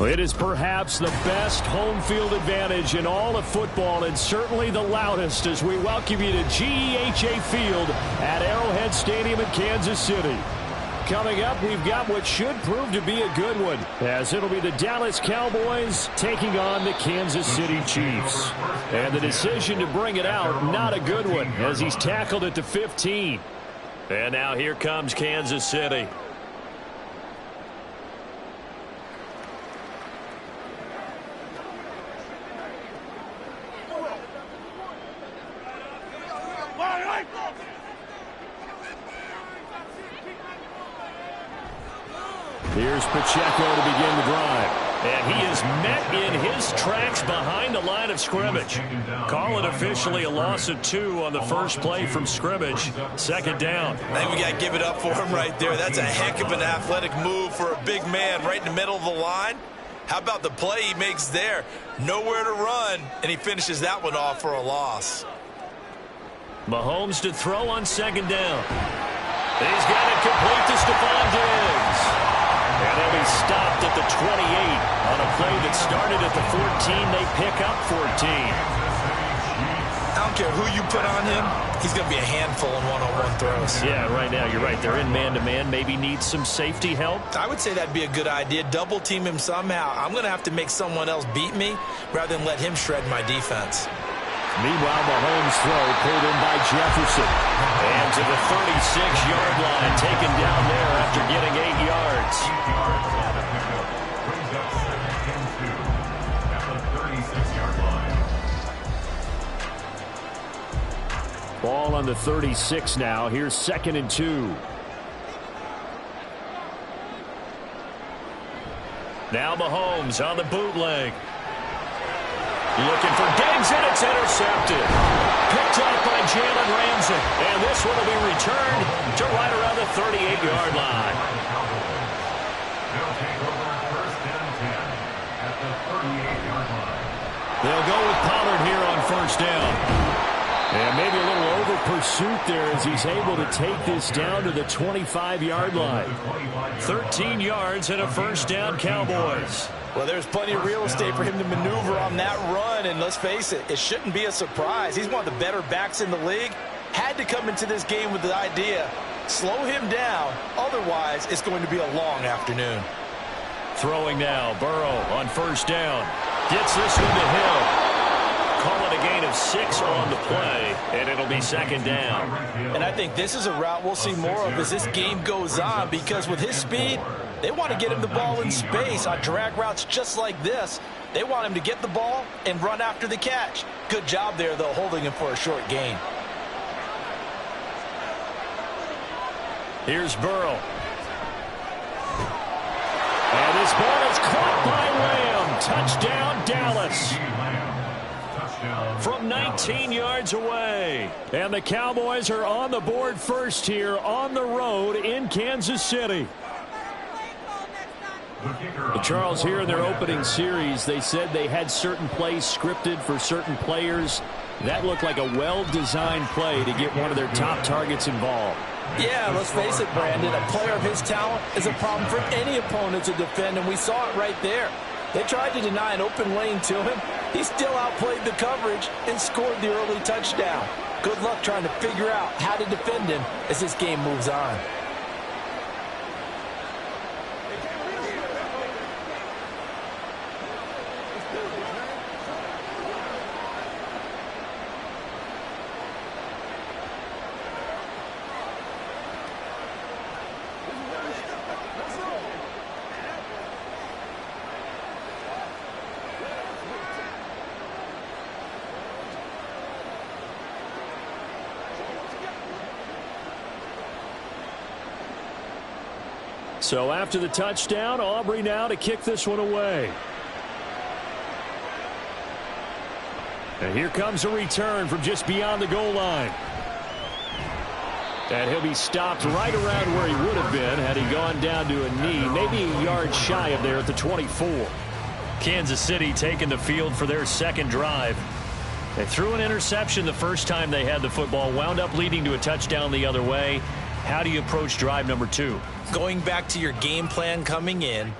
It is perhaps the best home field advantage in all of football, and certainly the loudest, as we welcome you to GEHA Field at Arrowhead Stadium in Kansas City. Coming up, we've got what should prove to be a good one, as it'll be the Dallas Cowboys taking on the Kansas City Chiefs. And the decision to bring it out, not a good one, as he's tackled at the 15. And now here comes Kansas City. Here's Pacheco to begin the drive. And he is met in his tracks behind the line of scrimmage. Call it officially a loss of 2 on the first play from scrimmage. Second down. I think we got to give it up for him right there. That's a heck of an athletic move for a big man right in the middle of the line. How about the play he makes there? Nowhere to run, and he finishes that one off for a loss. Mahomes to throw on second down. He's got it complete to Stephon Diggs. And he'll be stopped at the 28 on a play that started at the 14. They pick up 14. I don't care who you put on him. He's going to be a handful in one-on-one throws. Yeah, right now, you're right. They're in man-to-man. Maybe needs some safety help. I would say that'd be a good idea. Double team him somehow. I'm going to have to make someone else beat me rather than let him shred my defense. Meanwhile, Mahomes' throw pulled in by Jefferson. And to the 36-yard line, taken down there after getting 8 yards. Ball on the 36 now. Here's 2nd and 2. Now Mahomes on the bootleg. Looking for Diggs, and it's intercepted. Picked up by Jalen Ramsey. And this one will be returned to right around the 38-yard line. They'll go with Pollard here on first down. And maybe a little over pursuit there as he's able to take this down to the 25-yard line. 13 yards and a first down, Cowboys. Well, there's plenty of real estate for him to maneuver on that run, and let's face it, it shouldn't be a surprise. He's one of the better backs in the league. Had to come into this game with the idea, slow him down, otherwise it's going to be a long afternoon. Throwing now, Burrow on first down. Gets this one to Hill. Call it a gain of 6 yards on the play, and it'll be second down. And I think this is a route we'll see more of as this game goes on, because with his speed, they want to get him the ball in space on drag routes just like this. They want him to get the ball and run after the catch. Good job there, though, holding him for a short gain. Here's Burrow. And this ball is caught by Lamb. Touchdown, Dallas. From 19 yards away. And the Cowboys are on the board first here on the road in Kansas City. Charles, here in their opening series, they said they had certain plays scripted for certain players. That looked like a well-designed play to get one of their top targets involved. Yeah, let's face it, Brandon. A player of his talent is a problem for any opponent to defend, and we saw it right there. They tried to deny an open lane to him. He still outplayed the coverage and scored the early touchdown. Good luck trying to figure out how to defend him as this game moves on. So after the touchdown, Aubrey now to kick this one away. And here comes a return from just beyond the goal line. And he'll be stopped right around where he would have been had he gone down to a knee, maybe a yard shy of there at the 24. Kansas City taking the field for their second drive. They threw an interception the first time they had the football, wound up leading to a touchdown the other way. How do you approach drive number 2? Going back to your game plan coming in,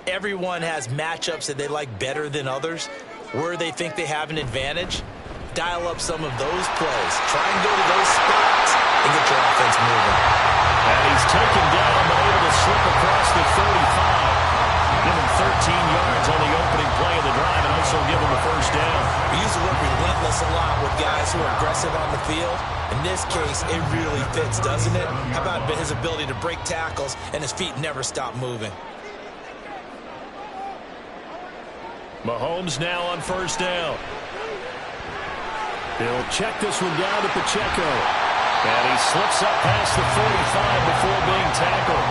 everyone has matchups that they like better than others. Where they think they have an advantage, dial up some of those plays. Try and go to those spots and get your offense moving. And he's taken down, but able to slip across the 35. Give him 13 yards on the opening play of the drive and also give him a first down. We use the word relentless a lot with guys who are aggressive on the field. In this case, it really fits, doesn't it? How about his ability to break tackles and his feet never stop moving? Mahomes now on first down. He'll check this one down to Pacheco. And he slips up past the 45 before being tackled.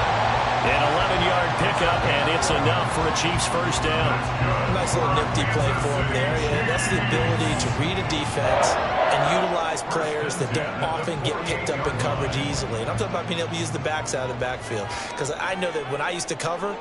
An 11-yard pickup, and it's enough for a Chiefs first down. Nice little nifty play for him there. Yeah, that's the ability to read a defense and utilize players that don't often get picked up in coverage easily. And I'm talking about being able to use the backs out of the backfield. Because I know that when I used to cover,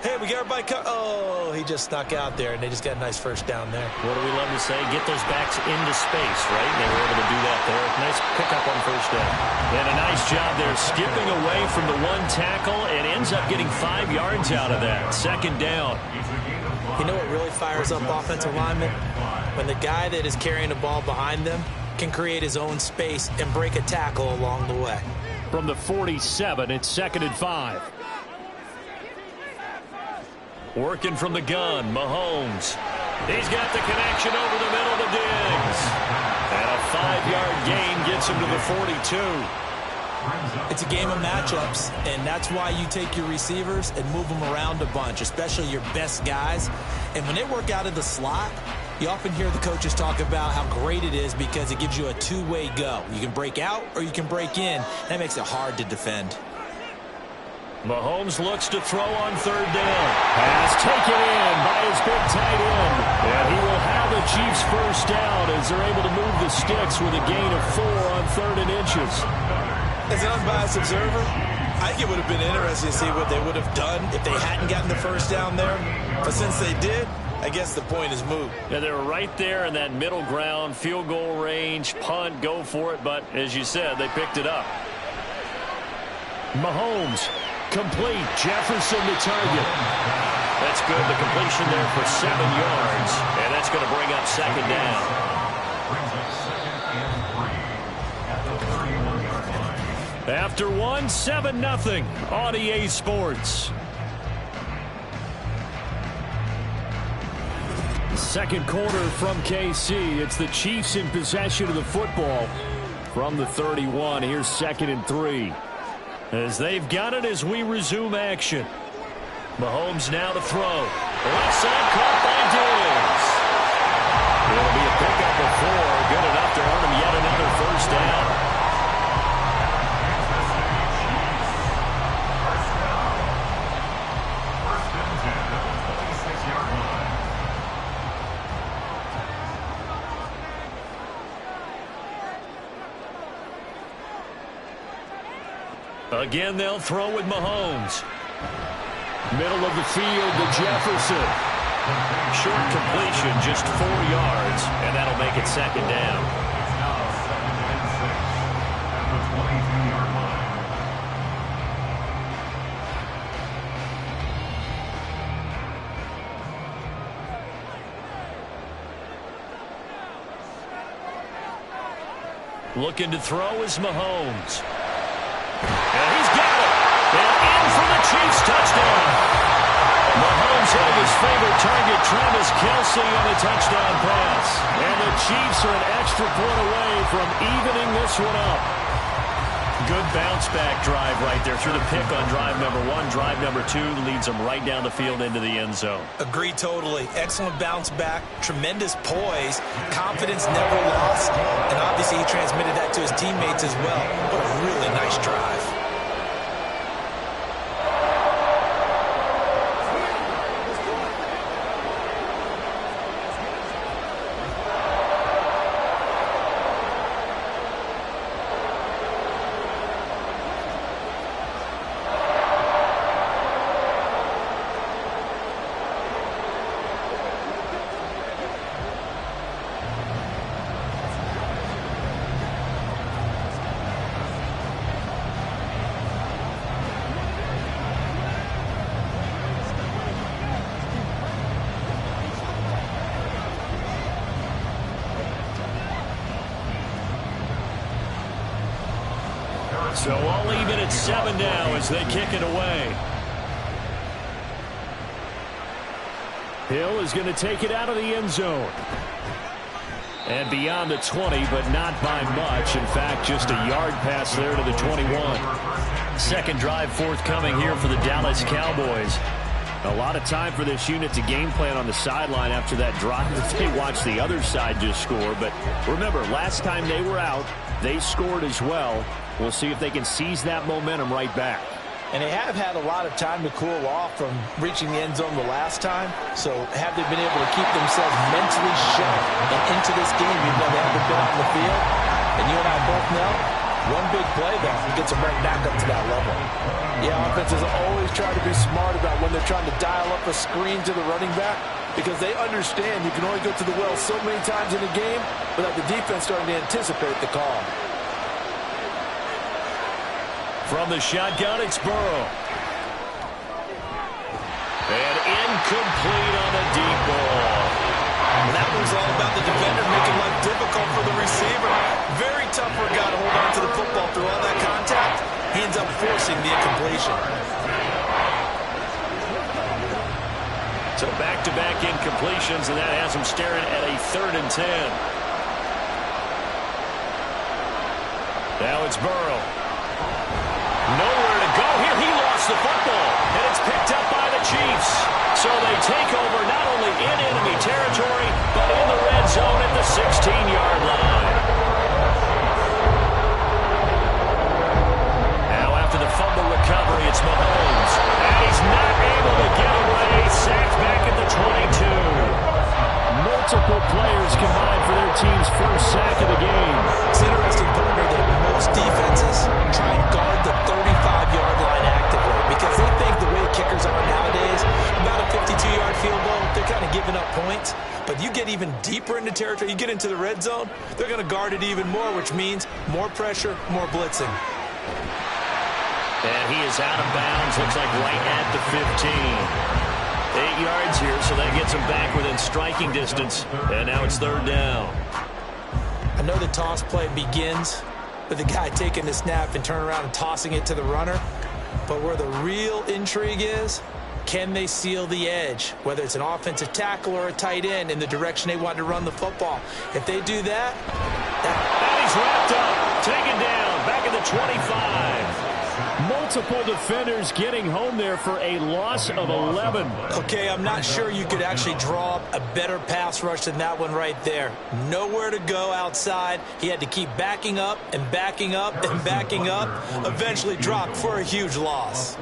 hey, we got everybody oh, he just snuck out there, and they just got a nice first down there. What do we love to say? Get those backs into space, right? And they were able to do that there. Nice pickup on first down. And a nice job there skipping away from the one tackle and ends up getting 5 yards out of that. Second down. You know what really fires up offensive linemen? When the guy that is carrying the ball behind them can create his own space and break a tackle along the way. From the 47, it's 2nd and 5. Working from the gun, Mahomes. He's got the connection over the middle to Diggs. And a 5-yard gain gets him to the 42. It's a game of matchups, and that's why you take your receivers and move them around a bunch, especially your best guys. And when they work out of the slot, you often hear the coaches talk about how great it is because it gives you a two-way go. You can break out or you can break in. That makes it hard to defend. Mahomes looks to throw on third down. Pass taken in by his big tight end. And he will have the Chiefs first down as they're able to move the sticks with a gain of 4 on 3rd and inches. As an unbiased observer, I think it would have been interesting to see what they would have done if they hadn't gotten the first down there. But since they did, I guess the point is moot. Yeah, they were right there in that middle ground, field goal range, punt, go for it. But as you said, they picked it up. Mahomes. Complete. Jefferson the target. That's good. The completion there for 7 yards. And that's going to bring up second down. After 1, 7-0 on EA Sports. Second quarter from KC. It's the Chiefs in possession of the football from the 31. Here's 2nd and 3. As they've got it as we resume action. Mahomes now to throw. Left side caught by Diggs. It'll be a pickup of 4. Good enough to earn him yet another first down. Again, they'll throw with Mahomes. Middle of the field to Jefferson. Short completion, just 4 yards, and that'll make it 2nd down. Looking to throw is Mahomes. And he's got it. And in for the Chiefs touchdown. Mahomes hitting his favorite target, Travis Kelce, on a touchdown pass. And the Chiefs are an extra point away from evening this one up. Good bounce-back drive right there through the pick on drive number 1. Drive number 2 leads them right down the field into the end zone. Agree totally. Excellent bounce back, tremendous poise, confidence never lost, and obviously he transmitted that to his teammates as well. What a really nice drive. So all even at 7 now as they kick it away. Hill is going to take it out of the end zone. And beyond the 20, but not by much. In fact, just a yard pass there to the 21. Second drive forthcoming here for the Dallas Cowboys. A lot of time for this unit to game plan on the sideline after that drive that they watched the other side just score. But remember, last time they were out, they scored as well. We'll see if they can seize that momentum right back. And they have had a lot of time to cool off from reaching the end zone the last time. So have they been able to keep themselves mentally sharp and into this game even though they haven't been on the field? And you and I both know, one big play though, gets them right back up to that level. Yeah, offenses always try to be smart about when they're trying to dial up a screen to the running back because they understand you can only go to the well so many times in a game without the defense starting to anticipate the call. From the shotgun, it's Burrow. And incomplete on a deep ball. That was all about the defender making life difficult for the receiver. Very tough for a guy to hold on to the football through all that contact. He ends up forcing the incompletion. So back-to-back incompletions, and that has him staring at a 3rd and 10. Now it's Burrow. Nowhere to go here. He lost the football, and it's picked up by the Chiefs. So they take over not only in enemy territory, but in the red zone at the 16-yard line. Now after the fumble recovery, it's Mahomes. And he's not able to get away. Sacked back at the 22. Multiple players combined for their team's first sack of the game. It's interesting, partner, that most defenses try and guard the 35-yard line actively because they think the way kickers are nowadays, about a 52-yard field goal, they're kind of giving up points. But you get even deeper into territory, you get into the red zone, they're going to guard it even more, which means more pressure, more blitzing. And he is out of bounds, looks like right at the 15. 8 yards here, so that gets him back within striking distance. And now it's 3rd down. I know the toss play begins with the guy taking the snap and turning around and tossing it to the runner. But where the real intrigue is Can they seal the edge, whether it's an offensive tackle or a tight end, in the direction they want to run the football? If they do that, and he's wrapped up, taken down, back at the 25. Multiple defenders getting home there for a loss of 11. Okay, I'm not sure you could actually draw up a better pass rush than that one right there. Nowhere to go outside. He had to keep backing up and backing up and backing up. Eventually dropped for a huge loss.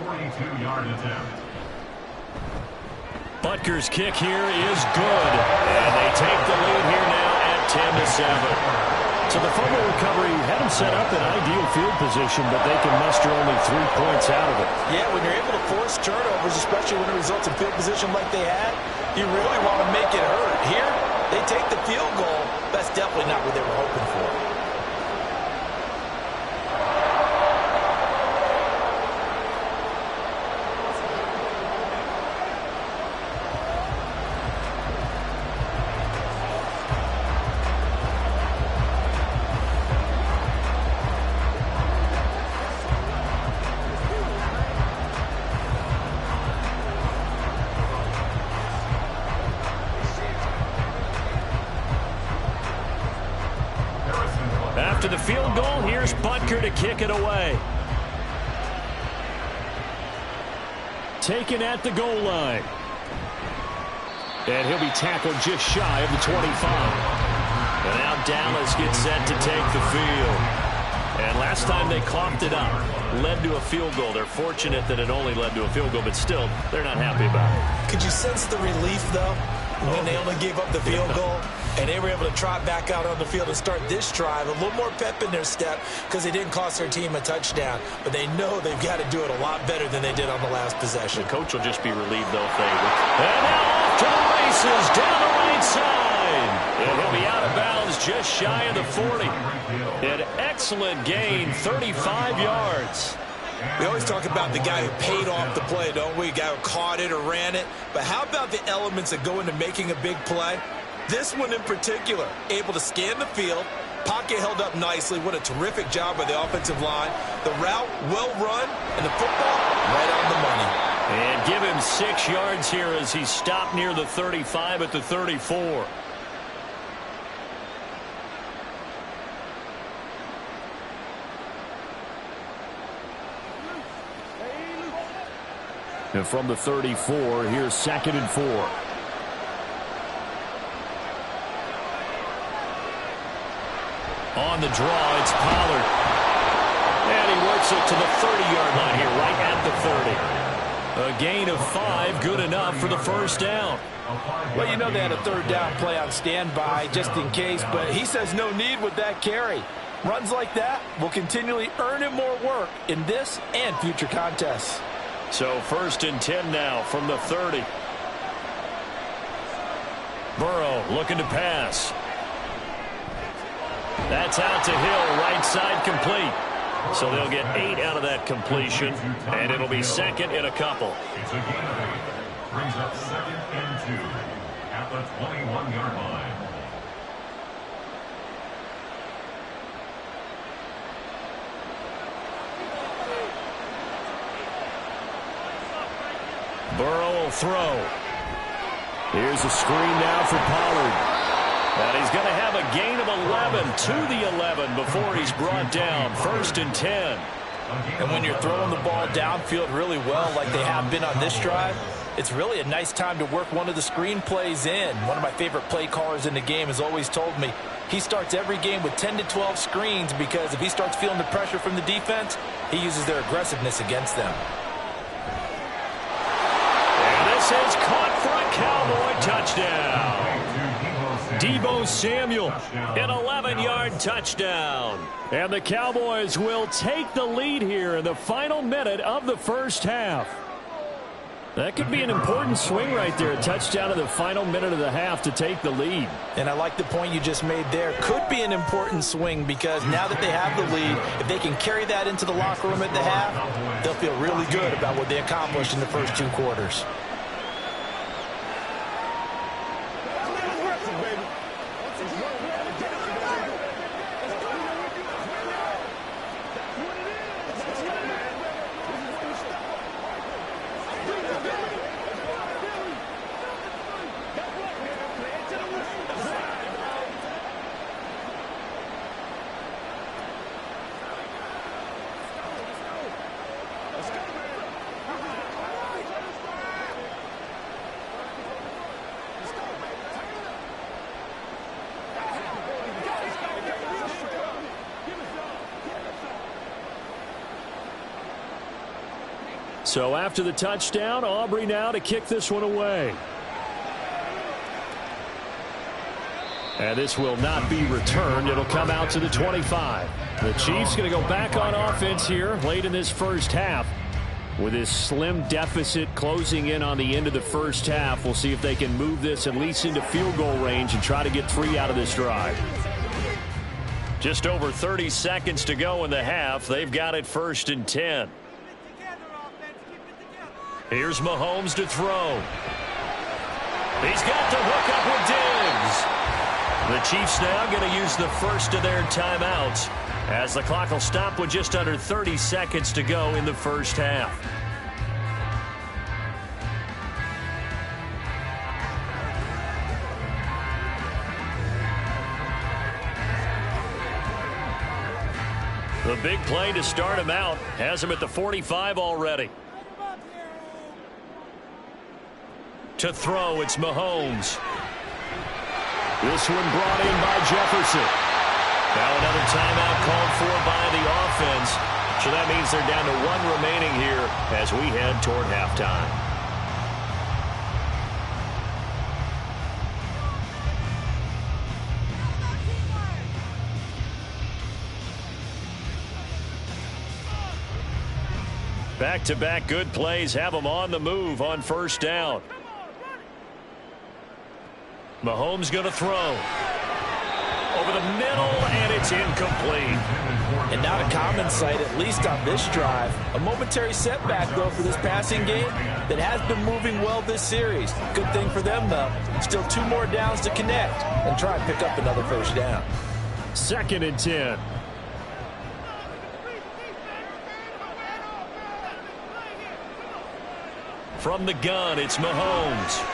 Butker's kick here is good. And they take the lead here now at 10-7. So the fumble recovery had them set up in ideal field position, but they can muster only 3 points out of it. Yeah, when you're able to force turnovers, especially when it results in field position like they had, you really want to make it hurt. Here, they take the field goal. That's definitely not what they were hoping for. After the field goal, here's Butker to kick it away. Taken at the goal line. And he'll be tackled just shy of the 25. And now Dallas gets set to take the field. And last time they coughed it up, led to a field goal. They're fortunate that it only led to a field goal, but still, they're not happy about it. Could you sense the relief, though, when they only gave up the field goal? And they were able to trot back out on the field and start this drive. A little more pep in their step because they didn't cost their team a touchdown. But they know they've got to do it a lot better than they did on the last possession. The coach will just be relieved, though, if they... And now off to the races down the right side. And he'll be out of bounds just shy of the 40. An excellent gain, 35 yards. We always talk about the guy who paid off the play, don't we? The guy who caught it or ran it. But how about the elements that go into making a big play? This one in particular, able to scan the field, pocket held up nicely. What a terrific job by the offensive line. The route, well run, and the football, right on the money. And give him 6 yards here as he stopped near the 35 at the 34. And from the 34, here's 2nd and 4. On the draw, it's Pollard. And he works it to the 30-yard line here, right at the 30. A gain of 5, good enough for the first down. Well, you know they had a third down play on standby just in case, but he says no need with that carry. Runs like that will continually earn him more work in this and future contests. So 1st and 10 now from the 30. Burrow looking to pass. That's out to Hill, right side complete. So they'll get 8 out of that completion, and it'll be 2nd and a couple. It's a gain of 8. Brings up 2nd and 2 at the 21-yard line. Burrow will throw. Here's a screen now for Pollard. And he's going to have a gain of 11 to the 11 before he's brought down. 1st and 10. And when you're throwing the ball downfield really well like they have been on this drive, it's really a nice time to work one of the screen plays in. One of my favorite play callers in the game has always told me he starts every game with 10 to 12 screens because if he starts feeling the pressure from the defense, he uses their aggressiveness against them. And this is caught for a Cowboy touchdown. Deebo Samuel, an 11-yard touchdown. And the Cowboys will take the lead here in the final minute of the first half. That could be an important swing right there. A touchdown in the final minute of the half to take the lead. And I like the point you just made there. Could be an important swing because now that they have the lead, if they can carry that into the locker room at the half, they'll feel really good about what they accomplished in the first 2 quarters. So after the touchdown, Aubrey now to kick this one away. And this will not be returned. It'll come out to the 25. The Chiefs going to go back on offense here late in this first half. With this slim deficit closing in on the end of the first half, we'll see if they can move this at least into field goal range and try to get 3 out of this drive. Just over 30 seconds to go in the half. They've got it 1st and 10. Here's Mahomes to throw. He's got the hook up with Diggs. The Chiefs now going to use the first of their timeouts as the clock will stop with just under 30 seconds to go in the first half. The big play to start him out has him at the 45 already. To throw, it's Mahomes. This one brought in by Jefferson. Now another timeout called for by the offense. So that means they're down to 1 remaining here as we head toward halftime. Back-to-back good plays have them on the move on first down. Mahomes going to throw. Over the middle, and it's incomplete. And not a common sight, at least on this drive. A momentary setback, though, for this passing game that has been moving well this series. Good thing for them, though. Still 2 more downs to connect and try and pick up another first down. 2nd and 10. From the gun, it's Mahomes.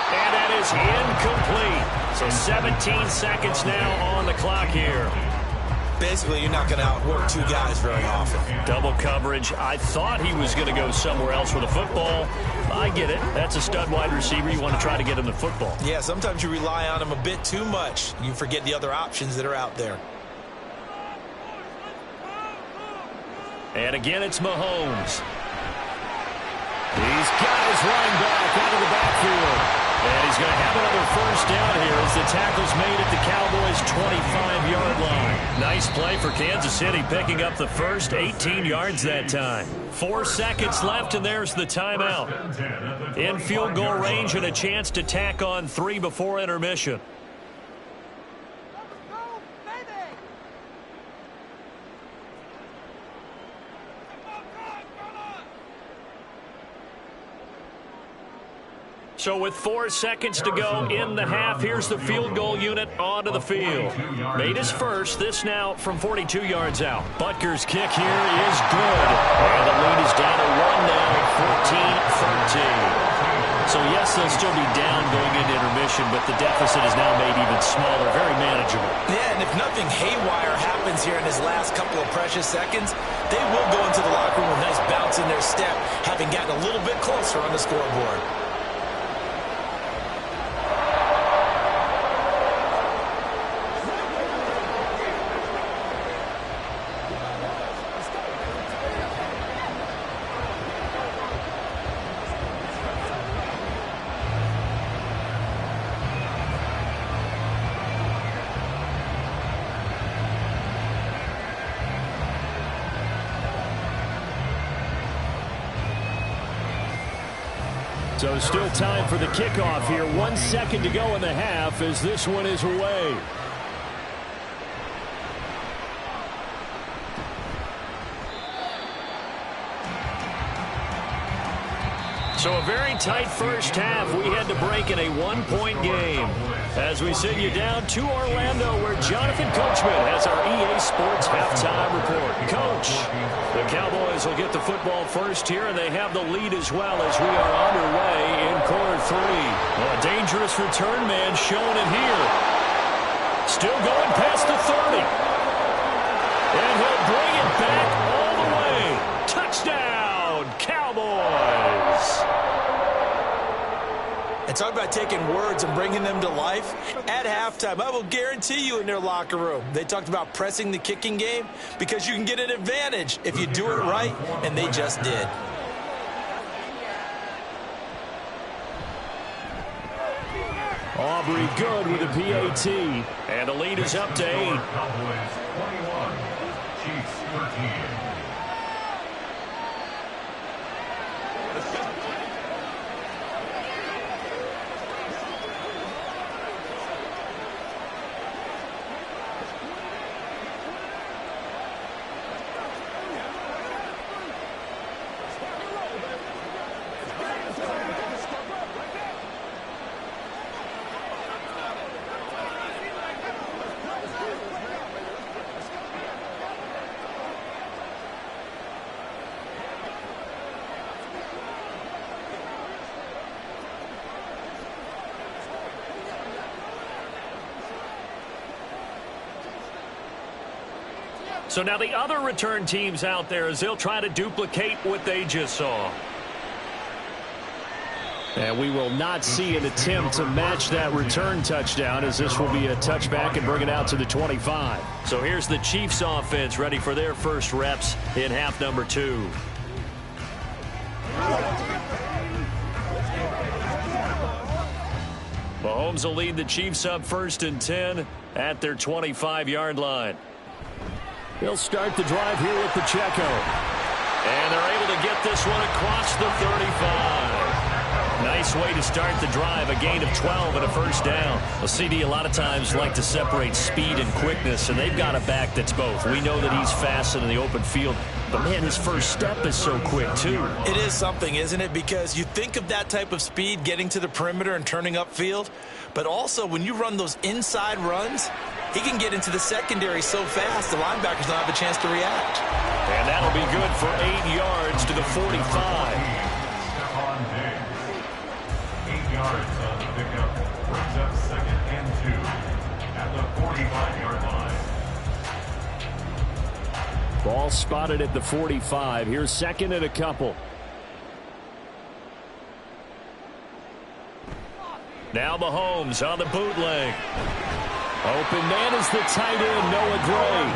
And that is incomplete. So 17 seconds now on the clock here. Basically, you're not going to outwork 2 guys very often. Double coverage. I thought he was going to go somewhere else with the football. I get it. That's a stud wide receiver. You want to try to get him the football. Yeah, sometimes you rely on him a bit too much. You forget the other options that are out there. And again, it's Mahomes. He's got his running back out of the backfield. And he's going to have another first down here as the tackle's made at the Cowboys' 25-yard line. Nice play for Kansas City, picking up the first 18 yards that time. 4 seconds left, and there's the timeout. In field goal range and a chance to tack on 3 before intermission. So with 4 seconds to go in the half, here's the field goal unit onto the field. Made his first, this now from 42 yards out. Butker's kick here is good. And the lead is down to 1 now, 14-13. So yes, they'll still be down going into intermission, but the deficit is now made even smaller, very manageable. Yeah, and if nothing haywire happens here in his last couple of precious seconds, they will go into the locker room with a nice bounce in their step, having gotten a little bit closer on the scoreboard. So still time for the kickoff here. 1 second to go in the half as this one is away. So a very tight first half. We had to break in a 1-point game. As we send you down to Orlando, where Jonathan Coachman has our EA Sports halftime report. Coach, the Cowboys will get the football first here, and they have the lead as well as we are underway in quarter 3. Well, a dangerous return man showing it here. Still going past the 30. And he'll bring it back all the way. Touchdown, Cowboys. And talk about taking words and bringing them to life. At halftime, I will guarantee you in their locker room, they talked about pressing the kicking game because you can get an advantage if you do it right, and they just did. Aubrey good with a PAT. And the lead is up to 8. Cowboys 21, Chiefs 13. So now the other return teams out there as they'll try to duplicate what they just saw. And we will not see an attempt to match that return touchdown, as this will be a touchback and bring it out to the 25. So here's the Chiefs offense ready for their first reps in half number 2. Mahomes will lead the Chiefs up 1st and 10 at their 25-yard line. He'll start the drive here with Pacheco. And they're able to get this one across the 35. Nice way to start the drive, a gain of 12 and a first down. Well, CD a lot of times like to separate speed and quickness, and they've got a back that's both. We know that he's fast in the open field, but, man, his first step is so quick, too. It is something, isn't it? Because you think of that type of speed getting to the perimeter and turning upfield, but also when you run those inside runs, he can get into the secondary so fast the linebackers don't have a chance to react. And that'll be good for 8 yards to the 45. 8 yards on the pickup. Brings up 2nd and 2 at the 45-yard line. Ball spotted at the 45. Here's 2nd and a couple. Now Mahomes on the bootleg. Open man is the tight end, Noah Gray.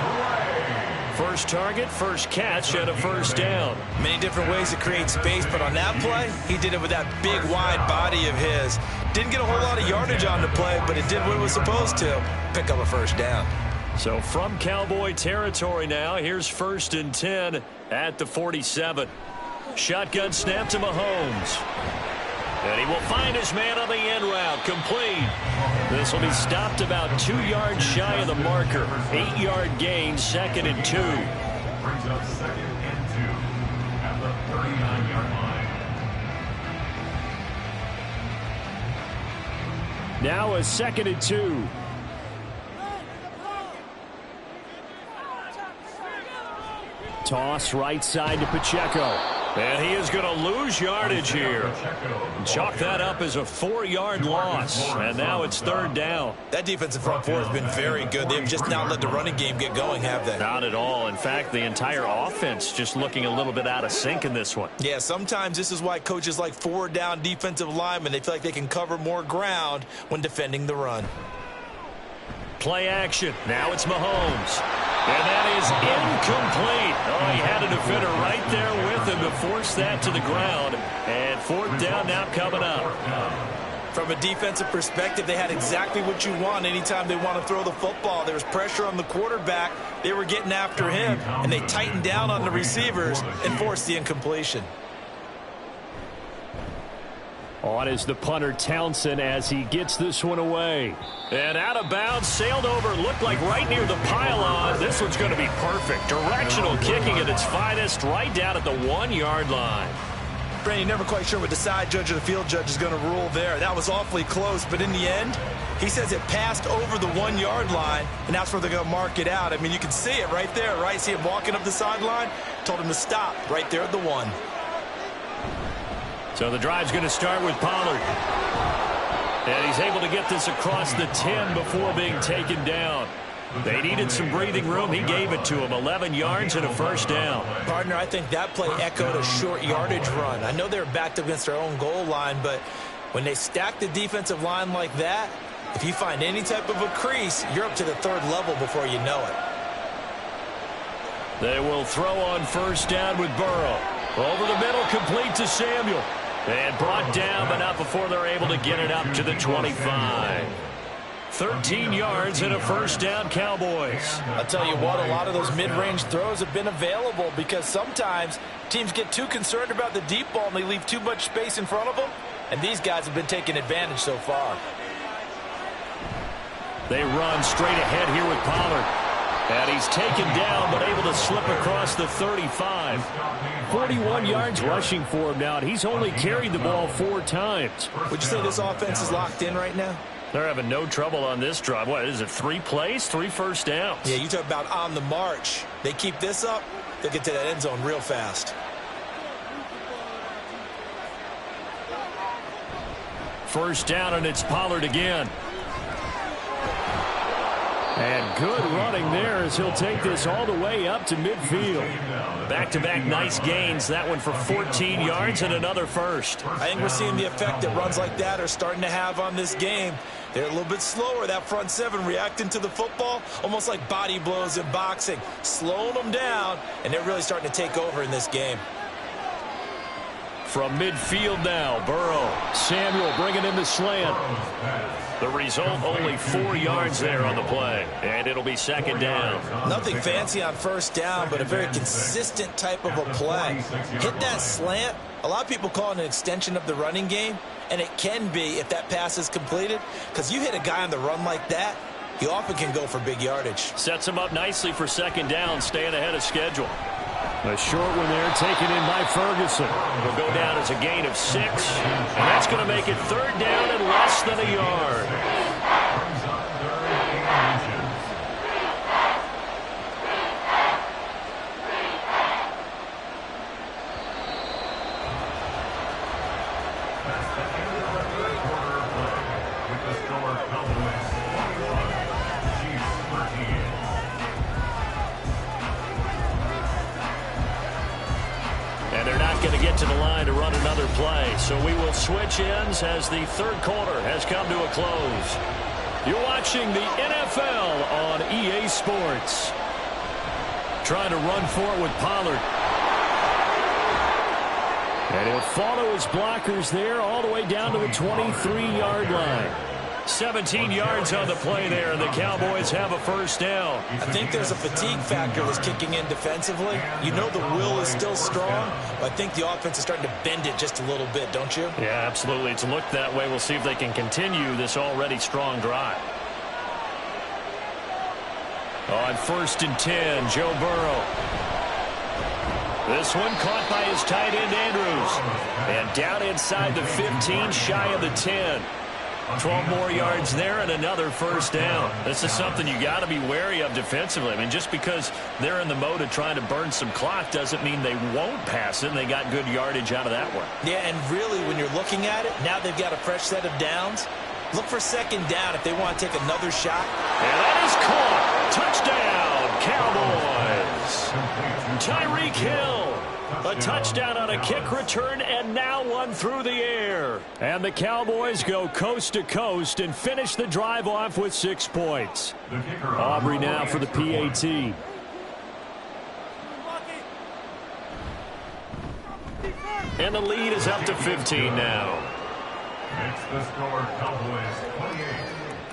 First target, first catch, and a first down. Many different ways to create space, but on that play, he did it with that big, wide body of his. Didn't get a whole lot of yardage on the play, but it did what it was supposed to. Pick up a first down. So from Cowboy territory now, here's 1st and 10 at the 47. Shotgun snap to Mahomes. And he will find his man on the end route, complete. This will be stopped about 2 yards shy of the marker. 8-yard gain, 2nd and 2. Brings up 2nd and 2 at the 39-yard line. Now a 2nd and 2. Toss right side to Pacheco. And he is going to lose yardage here. Chalk that up as a 4-yard loss. And now it's 3rd down. That defensive front four has been very good. They've just not let the running game get going, have they? Not at all. In fact, the entire offense just looking a little bit out of sync in this one. Yeah, sometimes this is why coaches like forward-down defensive linemen. They feel like they can cover more ground when defending the run. Play action. Now it's Mahomes. And that is incomplete. Oh, he had a defender right there with him to force that to the ground. And 4th down now coming up. From a defensive perspective, they had exactly what you want anytime they want to throw the football. There was pressure on the quarterback. They were getting after him, and they tightened down on the receivers and forced the incompletion. On is the punter Townsend as he gets this one away. And out of bounds, sailed over, looked like right near the pylon. This one's going to be perfect. Directional kicking at its finest, right down at the 1-yard line. Brandon, you're never quite sure what the side judge or the field judge is going to rule there. That was awfully close, but in the end, he says it passed over the 1-yard line, and that's where they're going to mark it out. I mean, you can see it right there, right? See him walking up the sideline? Told him to stop right there at the 1. So the drive's going to start with Pollard. And he's able to get this across the 10 before being taken down. They needed some breathing room. He gave it to him. 11 yards and a first down. Partner, I think that play echoed a short yardage run. I know they were backed up against their own goal line, but when they stack the defensive line like that, if you find any type of a crease, you're up to the 3rd level before you know it. They will throw on first down with Burrow. Over the middle, complete to Samuel. And brought down, but not before they're able to get it up to the 25. 13 yards and a first down, Cowboys. I'll tell you what, a lot of those mid-range throws have been available because sometimes teams get too concerned about the deep ball and they leave too much space in front of them. And these guys have been taking advantage so far. They run straight ahead here with Pollard. And he's taken down, but able to slip across the 35. 41 yards rushing for him now, and he's only carried the ball 4 times. Would you say this offense is locked in right now? They're having no trouble on this drive. What is it, 3 plays, 3 first downs? Yeah, you talk about on the march. They keep this up, they'll get to that end zone real fast. First down, and it's Pollard again. And good running there as he'll take this all the way up to midfield. Back-to-back nice gains. That one for 14 yards and another first. I think we're seeing the effect that runs like that are starting to have on this game. They're a little bit slower, that front 7, reacting to the football, almost like body blows in boxing. Slowing them down, and they're really starting to take over in this game. From midfield now, Burrow. Samuel bringing in the slant. The result, only 4 yards there on the play. And it'll be second down. Nothing fancy on first down, but a very consistent type of a play. Hit that slant. A lot of people call it an extension of the running game, and it can be if that pass is completed, because you hit a guy on the run like that, he often can go for big yardage. Sets him up nicely for second down, staying ahead of schedule. A short one there, taken in by Ferguson. Will go down as a gain of 6, and that's going to make it third down and less than a yard. Going to get to the line to run another play. So we will switch ends as the third quarter has come to a close. You're watching the NFL on EA Sports. Trying to run for it with Pollard. And he'll follow his blockers there all the way down to the 23-yard line. 17 yards on the play there, and the Cowboys have a first down. I think there's a fatigue factor that's kicking in defensively. You know the will is still strong, but I think the offense is starting to bend it just a little bit, don't you? Yeah, absolutely. It's looked that way. We'll see if they can continue this already strong drive. On 1st and 10, Joe Burrow. This one caught by his tight end, Andrews. And down inside the 15, shy of the 10. 12 more yards there and another first down. This is something you got to be wary of defensively. I mean, just because they're in the mode of trying to burn some clock doesn't mean they won't pass it, and they got good yardage out of that one. Yeah, and really, when you're looking at it, now they've got a fresh set of downs. Look for second down if they want to take another shot. And that is caught. Touchdown, Cowboys. Tyreek Hill. A touchdown on a kick return, and now one through the air. And the Cowboys go coast to coast and finish the drive off with 6 points. Aubrey now for the PAT. And the lead is up to 15 now. Makes the score Cowboys 28,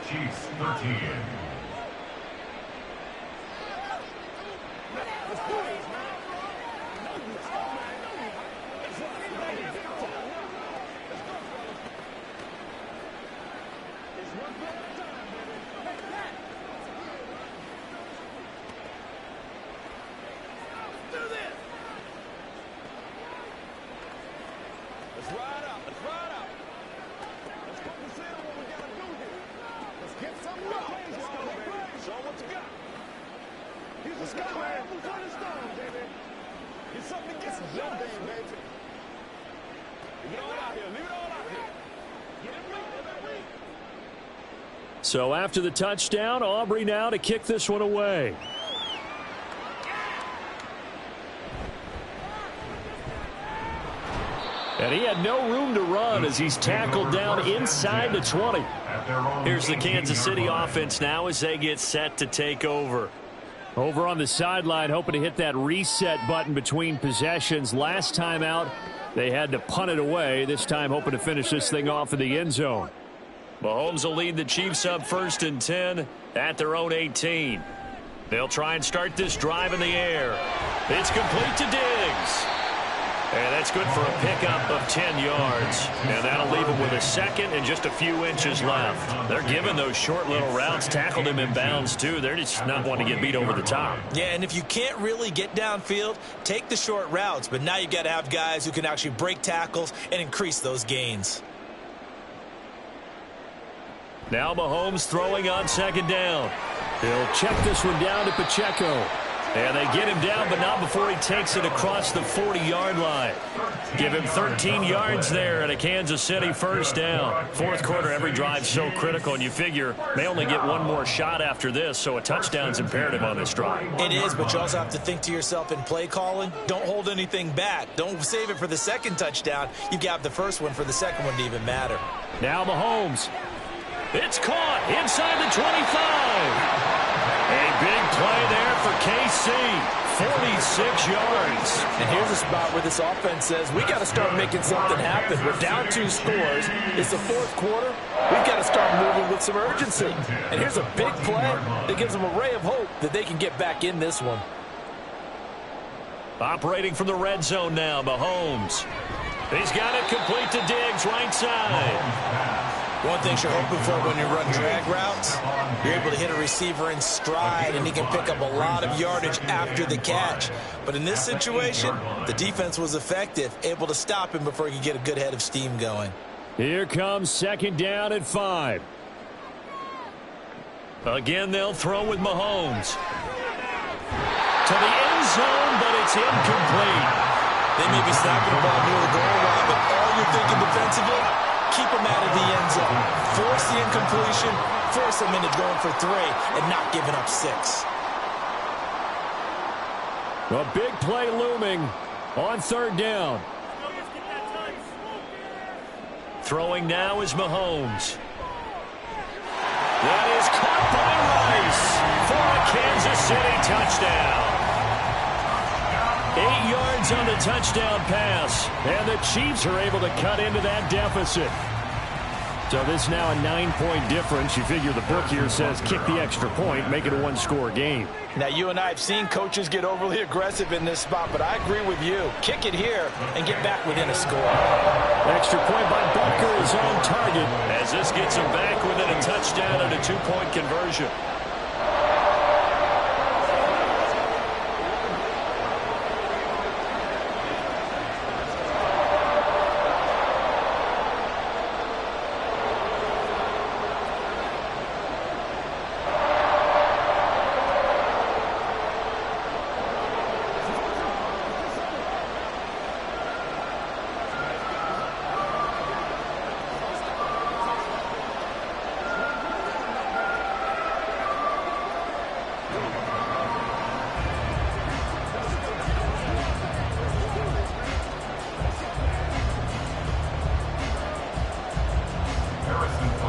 Chiefs 13. So after the touchdown, Aubrey now to kick this one away. And he had no room to run as he's tackled down inside the 20. Here's the Kansas City offense now as they get set to take over. Over on the sideline, hoping to hit that reset button between possessions. Last time out, They had to punt it away, this time hoping to finish this thing off in the end zone. Mahomes will lead the Chiefs up 1st and 10 at their own 18. They'll try and start this drive in the air. It's complete to Diggs. And that's good for a pickup of 10 yards. And that'll leave him with a second and just a few inches left. They're giving those short little routes. Tackled him in bounds, too. They're just not wanting to get beat over the top. Yeah, and if you can't really get downfield, take the short routes. But now you've got to have guys who can actually break tackles and increase those gains. Now Mahomes throwing on 2nd down. He'll check this one down to Pacheco. And they get him down, but not before he takes it across the 40-yard line. Give him 13 yards there and a Kansas City 1st down. 4th quarter, every drive so critical, and you figure they only get one more shot after this, so a touchdown's imperative on this drive. It is, but you also have to think to yourself in play calling, don't hold anything back. Don't save it for the second touchdown. You've got the first one for the second one to even matter. Now Mahomes. It's caught inside the 25. A big play there for KC. 46 yards. And here's a spot where this offense says, we got to start making something happen. We're down 2 scores. It's the 4th quarter. We've got to start moving with some urgency. And here's a big play that gives them a ray of hope that they can get back in this one. Operating from the red zone now, Mahomes. He's got it complete to Diggs, right side. One thing you're hoping for when you run drag routes, you're able to hit a receiver in stride, and he can pick up a lot of yardage after the catch. But in this situation, the defense was effective, able to stop him before he could get a good head of steam going. Here comes 2nd down at 5. Again, they'll throw with Mahomes. To the end zone, but it's incomplete. They may be snapping the ball near the goal line, but all you're thinking defensively, keep them out of the end zone. Force the incompletion, force them into going for 3, and not giving up 6. A big play looming on 3rd down. Throwing now is Mahomes. That is caught by Rice for a Kansas City touchdown. 8 yards on the touchdown pass, and the Chiefs are able to cut into that deficit. So this is now a 9-point difference. You figure the book here says kick the extra point, make it a 1-score game. Now, you and I have seen coaches get overly aggressive in this spot, but I agree with you. Kick it here and get back within a score. Extra point by Butker is on target. As this gets him back within a touchdown and a 2-point conversion.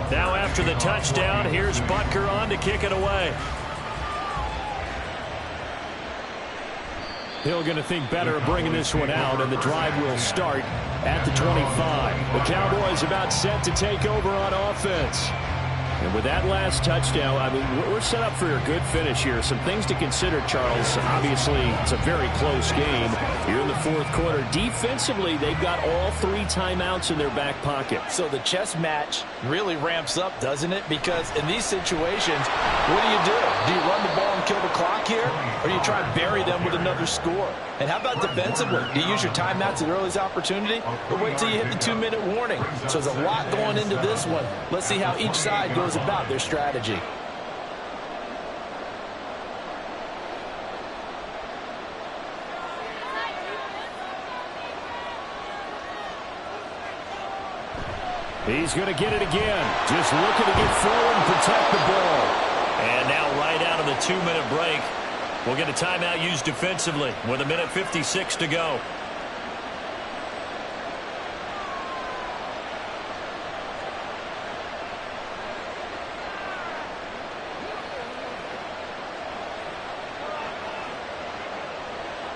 Now after the touchdown, here's Butker on to kick it away. Hill going to think better of bringing this one out, and the drive will start at the 25. The Cowboys about set to take over on offense. And with that last touchdown, I mean, we're set up for a good finish here. Some things to consider, Charles. Obviously, it's a very close game. You're in the 4th quarter. Defensively, they've got all 3 timeouts in their back pocket. So the chess match really ramps up, doesn't it? Because in these situations, what do? Do you run the ball and kill the clock here? Or do you try and bury them with another score? And how about defensively? Do you use your timeouts at earliest opportunity? Or wait till you hit the 2-minute warning? So there's a lot going into this one. Let's see how each side goes about their strategy. He's going to get it again. Just looking to get forward and protect the ball. And now right out of the 2-minute break, we'll get a timeout used defensively with 1:56 to go.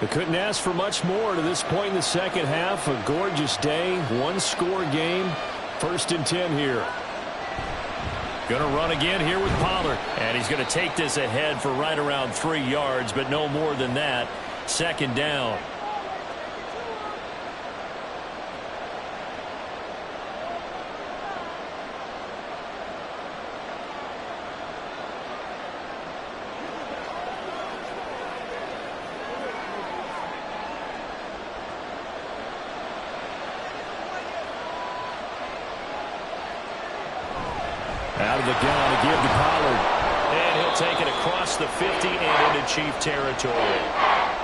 They couldn't ask for much more to this point in the second half. A gorgeous day, one-score game. 1st and 10 here. Going to run again here with Pollard. And he's going to take this ahead for right around 3 yards, but no more than that. 2nd down. Out of the gun to give to Pollard. And he'll take it across the 50 and into Chief territory.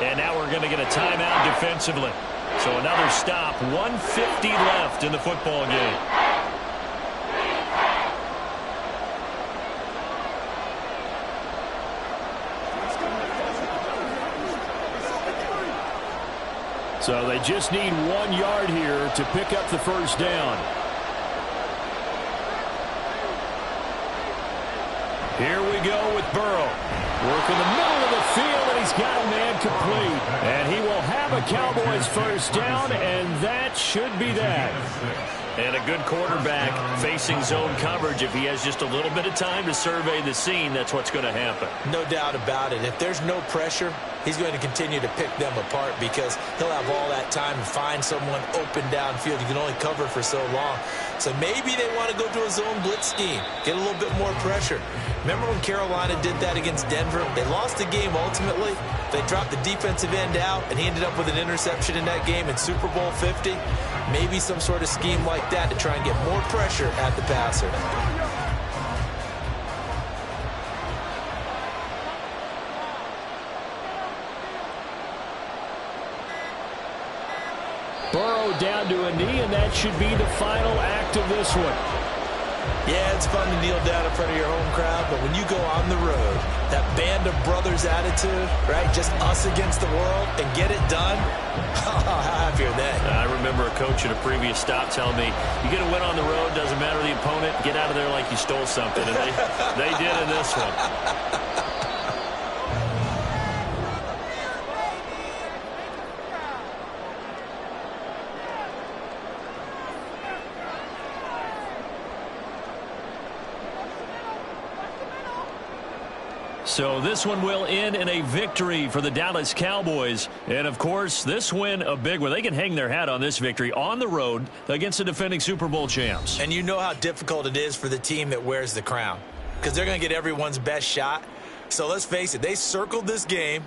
And now we're going to get a timeout defensively. So another stop. 1:50 left in the football game. So they just need 1 yard here to pick up the 1st down. Here we go with Burrow. Working the middle of the field, and he's got a man complete. And he will have a Cowboys 1st down, and that should be that. And a good quarterback facing zone coverage. If he has just a little bit of time to survey the scene, that's what's going to happen. No doubt about it. If there's no pressure, he's going to continue to pick them apart because he'll have all that time to find someone open downfield. You can only cover for so long. So maybe they want to go to a zone blitz scheme, get a little bit more pressure. Remember when Carolina did that against Denver? They lost the game ultimately. They dropped the defensive end out, and he ended up with an interception in that game in Super Bowl 50. Maybe some sort of scheme like that to try and get more pressure at the passer. Burrow down to a knee, and that should be the final act of this one. Yeah, it's fun to kneel down in front of your home crowd, but when you go on the road, that band of brothers attitude, right, just us against the world, and get it done, how happy are they? I remember a coach at a previous stop telling me, you get a win on the road, doesn't matter the opponent, get out of there like you stole something. And they did in this one. So this one will end in a victory for the Dallas Cowboys. And, of course, this win a big one. They can hang their hat on this victory on the road against the defending Super Bowl champs. And you know how difficult it is for the team that wears the crown because they're going to get everyone's best shot. So let's face it, they circled this game.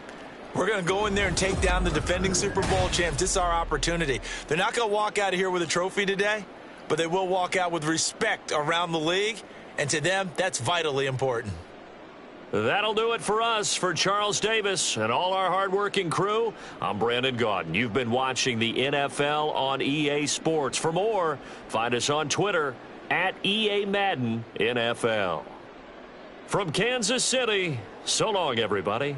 We're going to go in there and take down the defending Super Bowl champs. This is our opportunity. They're not going to walk out of here with a trophy today, but they will walk out with respect around the league. And to them, that's vitally important. That'll do it for us. For Charles Davis and all our hardworking crew, I'm Brandon Gaudin. You've been watching the NFL on EA Sports. For more, find us on Twitter at EA Madden NFL. From Kansas City, so long, everybody.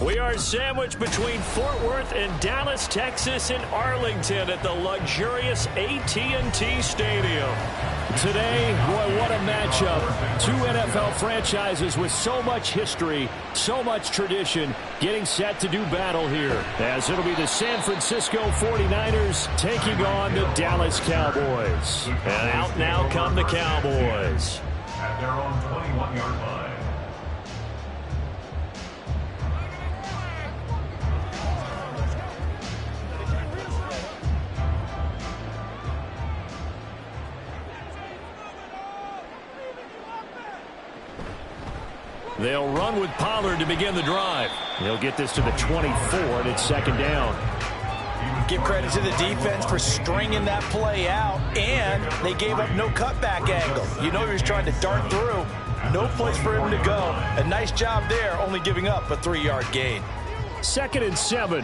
We are sandwiched between Fort Worth and Dallas, Texas, and Arlington at the luxurious AT&T Stadium. Today, boy, what a matchup. Two NFL franchises with so much history, so much tradition, getting set to do battle here. As it'll be the San Francisco 49ers taking on the Dallas Cowboys. And out now come the Cowboys. At their own 21-yard line. They'll run with Pollard to begin the drive. He'll get this to the 24, and it's second down. Give credit to the defense for stringing that play out, and they gave up no cutback angle. You know he was trying to dart through. No place for him to go. A nice job there, only giving up a 3-yard gain. 2nd and 7.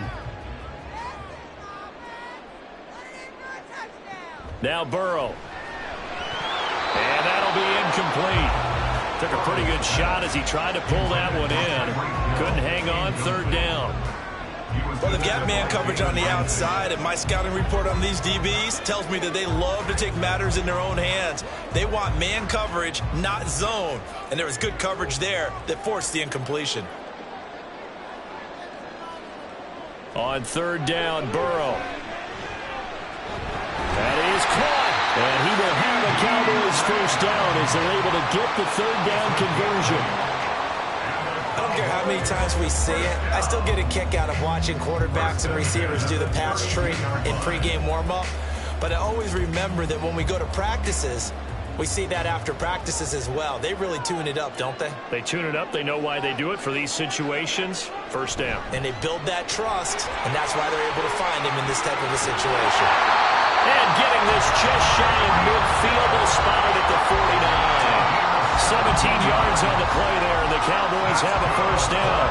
Now Burrow. And that'll be incomplete. Took a pretty good shot as he tried to pull that one in. Couldn't hang on, 3rd down. Well, they've got man coverage on the outside, and my scouting report on these DBs tells me that they love to take matters in their own hands. They want man coverage, not zone. And there was good coverage there that forced the incompletion. On 3rd down, Burrow. That is caught. And he will have a Cowboys first down as they're able to get the 3rd down conversion. I don't care how many times we see it. I still get a kick out of watching quarterbacks and receivers do the pass tree in pregame warm-up. But I always remember that when we go to practices, we see that after practices as well. They really tune it up, don't they? They tune it up. They know why they do it for these situations. First down. And they build that trust, and that's why they're able to find him in this type of a situation. And getting this just shy of midfield, will spot it at the 49. 17 yards on the play there, and the Cowboys have a first down.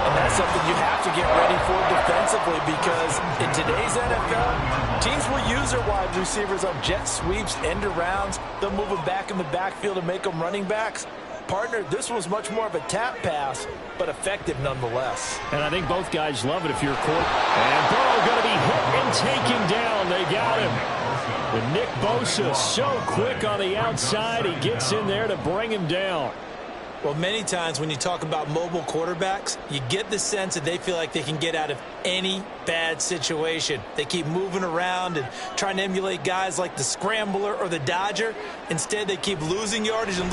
And that's something you have to get ready for defensively, because in today's NFL, teams will use their wide receivers on jet sweeps, end arounds. They'll move them back in the backfield and make them running backs. Partner, this was much more of a tap pass, but effective nonetheless. And I think both guys love it if you're court. And Burrow going to be hit and taken down. They got him. And Nick Bosa so quick on the outside. He gets in there to bring him down. Well, many times when you talk about mobile quarterbacks, you get the sense that they feel like they can get out of any bad situation. They keep moving around and trying to emulate guys like the Scrambler or the Dodger. Instead, they keep losing yardage and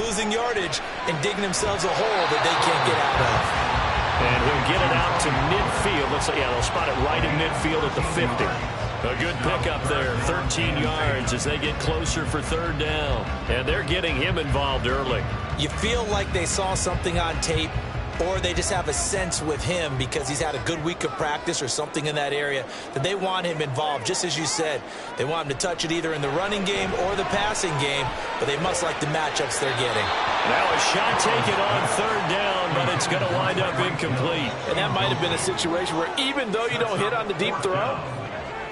digging themselves a hole that they can't get out of. And he'll get it out to midfield. Looks like, yeah, they'll spot it right in midfield at the 50. A good pickup there, 13 yards as they get closer for 3rd down. And they're getting him involved early. You feel like they saw something on tape, or they just have a sense with him because he's had a good week of practice or something in that area that they want him involved. Just as you said, they want him to touch it either in the running game or the passing game, but they must like the matchups they're getting. Now a shot taken on 3rd down, but it's going to wind up incomplete. And that might have been a situation where even though you don't hit on the deep throw,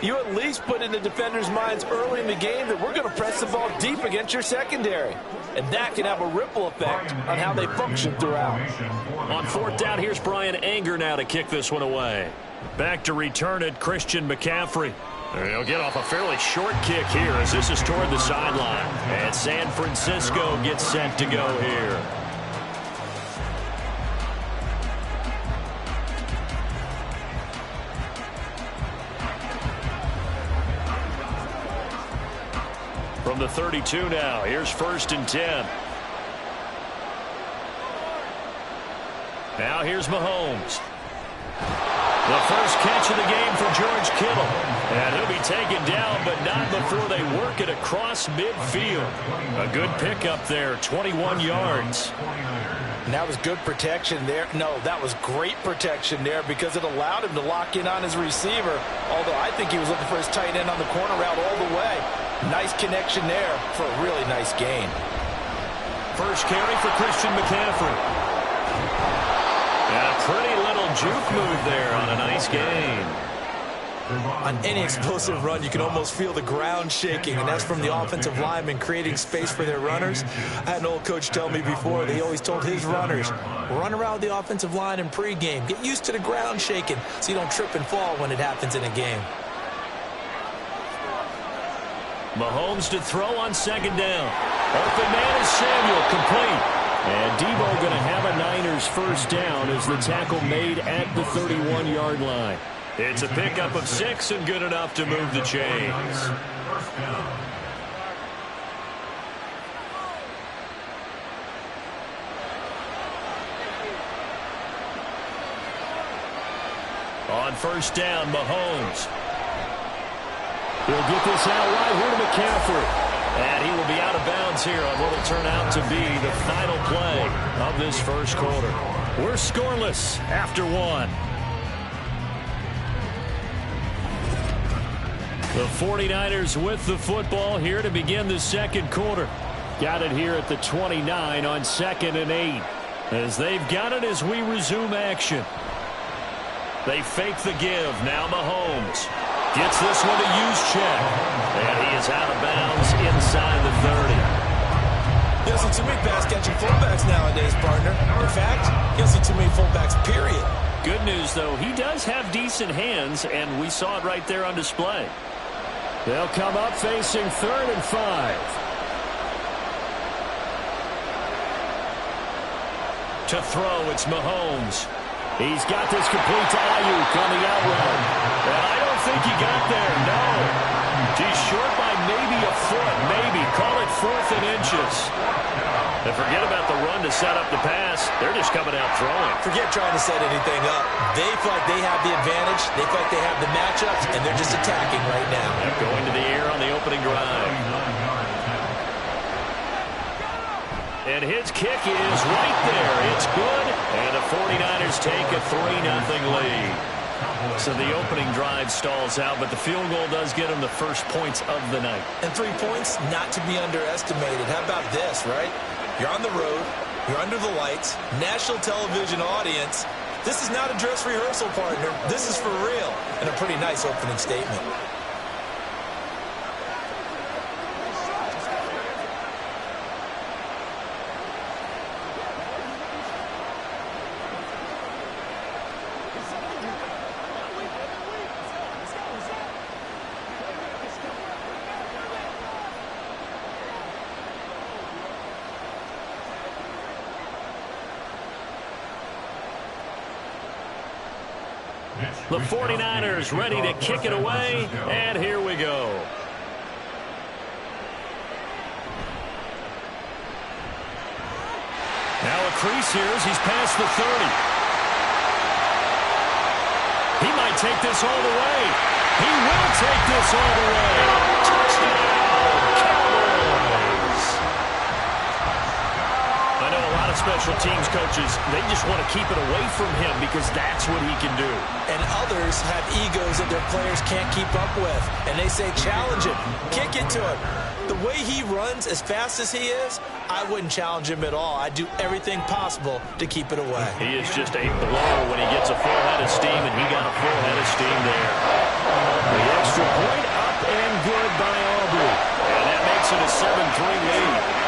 you at least put in the defenders' minds early in the game that we're going to press the ball deep against your secondary. And that can have a ripple effect on how they function throughout. On 4th down, here's Brian Anger now to kick this one away. Back to return it, Christian McCaffrey. He'll get off a fairly short kick here as this is toward the sideline. And San Francisco gets set to go here. From the 32 now, here's 1st and 10. Now here's Mahomes. The first catch of the game for George Kittle. And he'll be taken down, but not before they work it across midfield. A good pickup there, 21 yards. And that was good protection there. No, that was great protection there because it allowed him to lock in on his receiver. Although I think he was looking for his tight end on the corner route all the way. Nice connection there for a really nice gain. First carry for Christian McCaffrey. And a pretty little juke move there on a nice gain. On any explosive run, you can almost feel the ground shaking, and that's from the offensive linemen creating space for their runners. I had an old coach tell me before, they always told his runners, run around the offensive line in pregame. Get used to the ground shaking so you don't trip and fall when it happens in a game. Mahomes to throw on second down. Open man is Samuel, complete. And Debo going to have a Niners first down as the tackle made at the 31-yard line. It's a pickup of 6 and good enough to move the chains. First down. On first down, Mahomes. He'll get this out wide here to McCaffrey. And he will be out of bounds here on what will turn out to be the final play of this first quarter. We're scoreless after 1. The 49ers with the football here to begin the second quarter. Got it here at the 29 on 2nd and 8. As they've got it as we resume action. They fake the give. Now Mahomes gets this one to use check. And he is out of bounds inside the 30. You don't see too many pass-catching fullbacks nowadays, partner. In fact, you don't see too many fullbacks, period. Good news, though, he does have decent hands, and we saw it right there on display. They'll come up facing 3rd and 5. To throw, it's Mahomes. He's got this complete to Ayuk on the out route. And I don't think he got there, no. He's short by maybe a foot, maybe. Call it 4th and inches. And forget about the run to set up the pass. They're just coming out throwing. Forget trying to set anything up. They feel like they have the advantage. They feel like they have the matchups, and they're just attacking right now. They're going to the air on the opening drive. And his kick is right there. It's good. And the 49ers take a 3-0 lead. So the opening drive stalls out, but the field goal does get them the first points of the night. And 3 points, not to be underestimated. How about this, right? You're on the road. You're under the lights. National television audience. This is not a dress rehearsal, partner. This is for real. And a pretty nice opening statement. The 49ers ready to kick it away, and here we go. Now a crease here as he's past the 30. He might take this all the way. He will take this all the way. Touchdown, Cowboys. I know a lot of special teams coaches, they just want to keep it away from him because that's what he can do. And others have egos that their players can't keep up with. And they say, challenge him. Kick it to him. The way he runs as fast as he is, I wouldn't challenge him at all. I'd do everything possible to keep it away. He is just a blow when he gets a full head of steam, and he got a full head of steam there. The extra point up and good by Aubrey. And that makes it a 7-3 lead.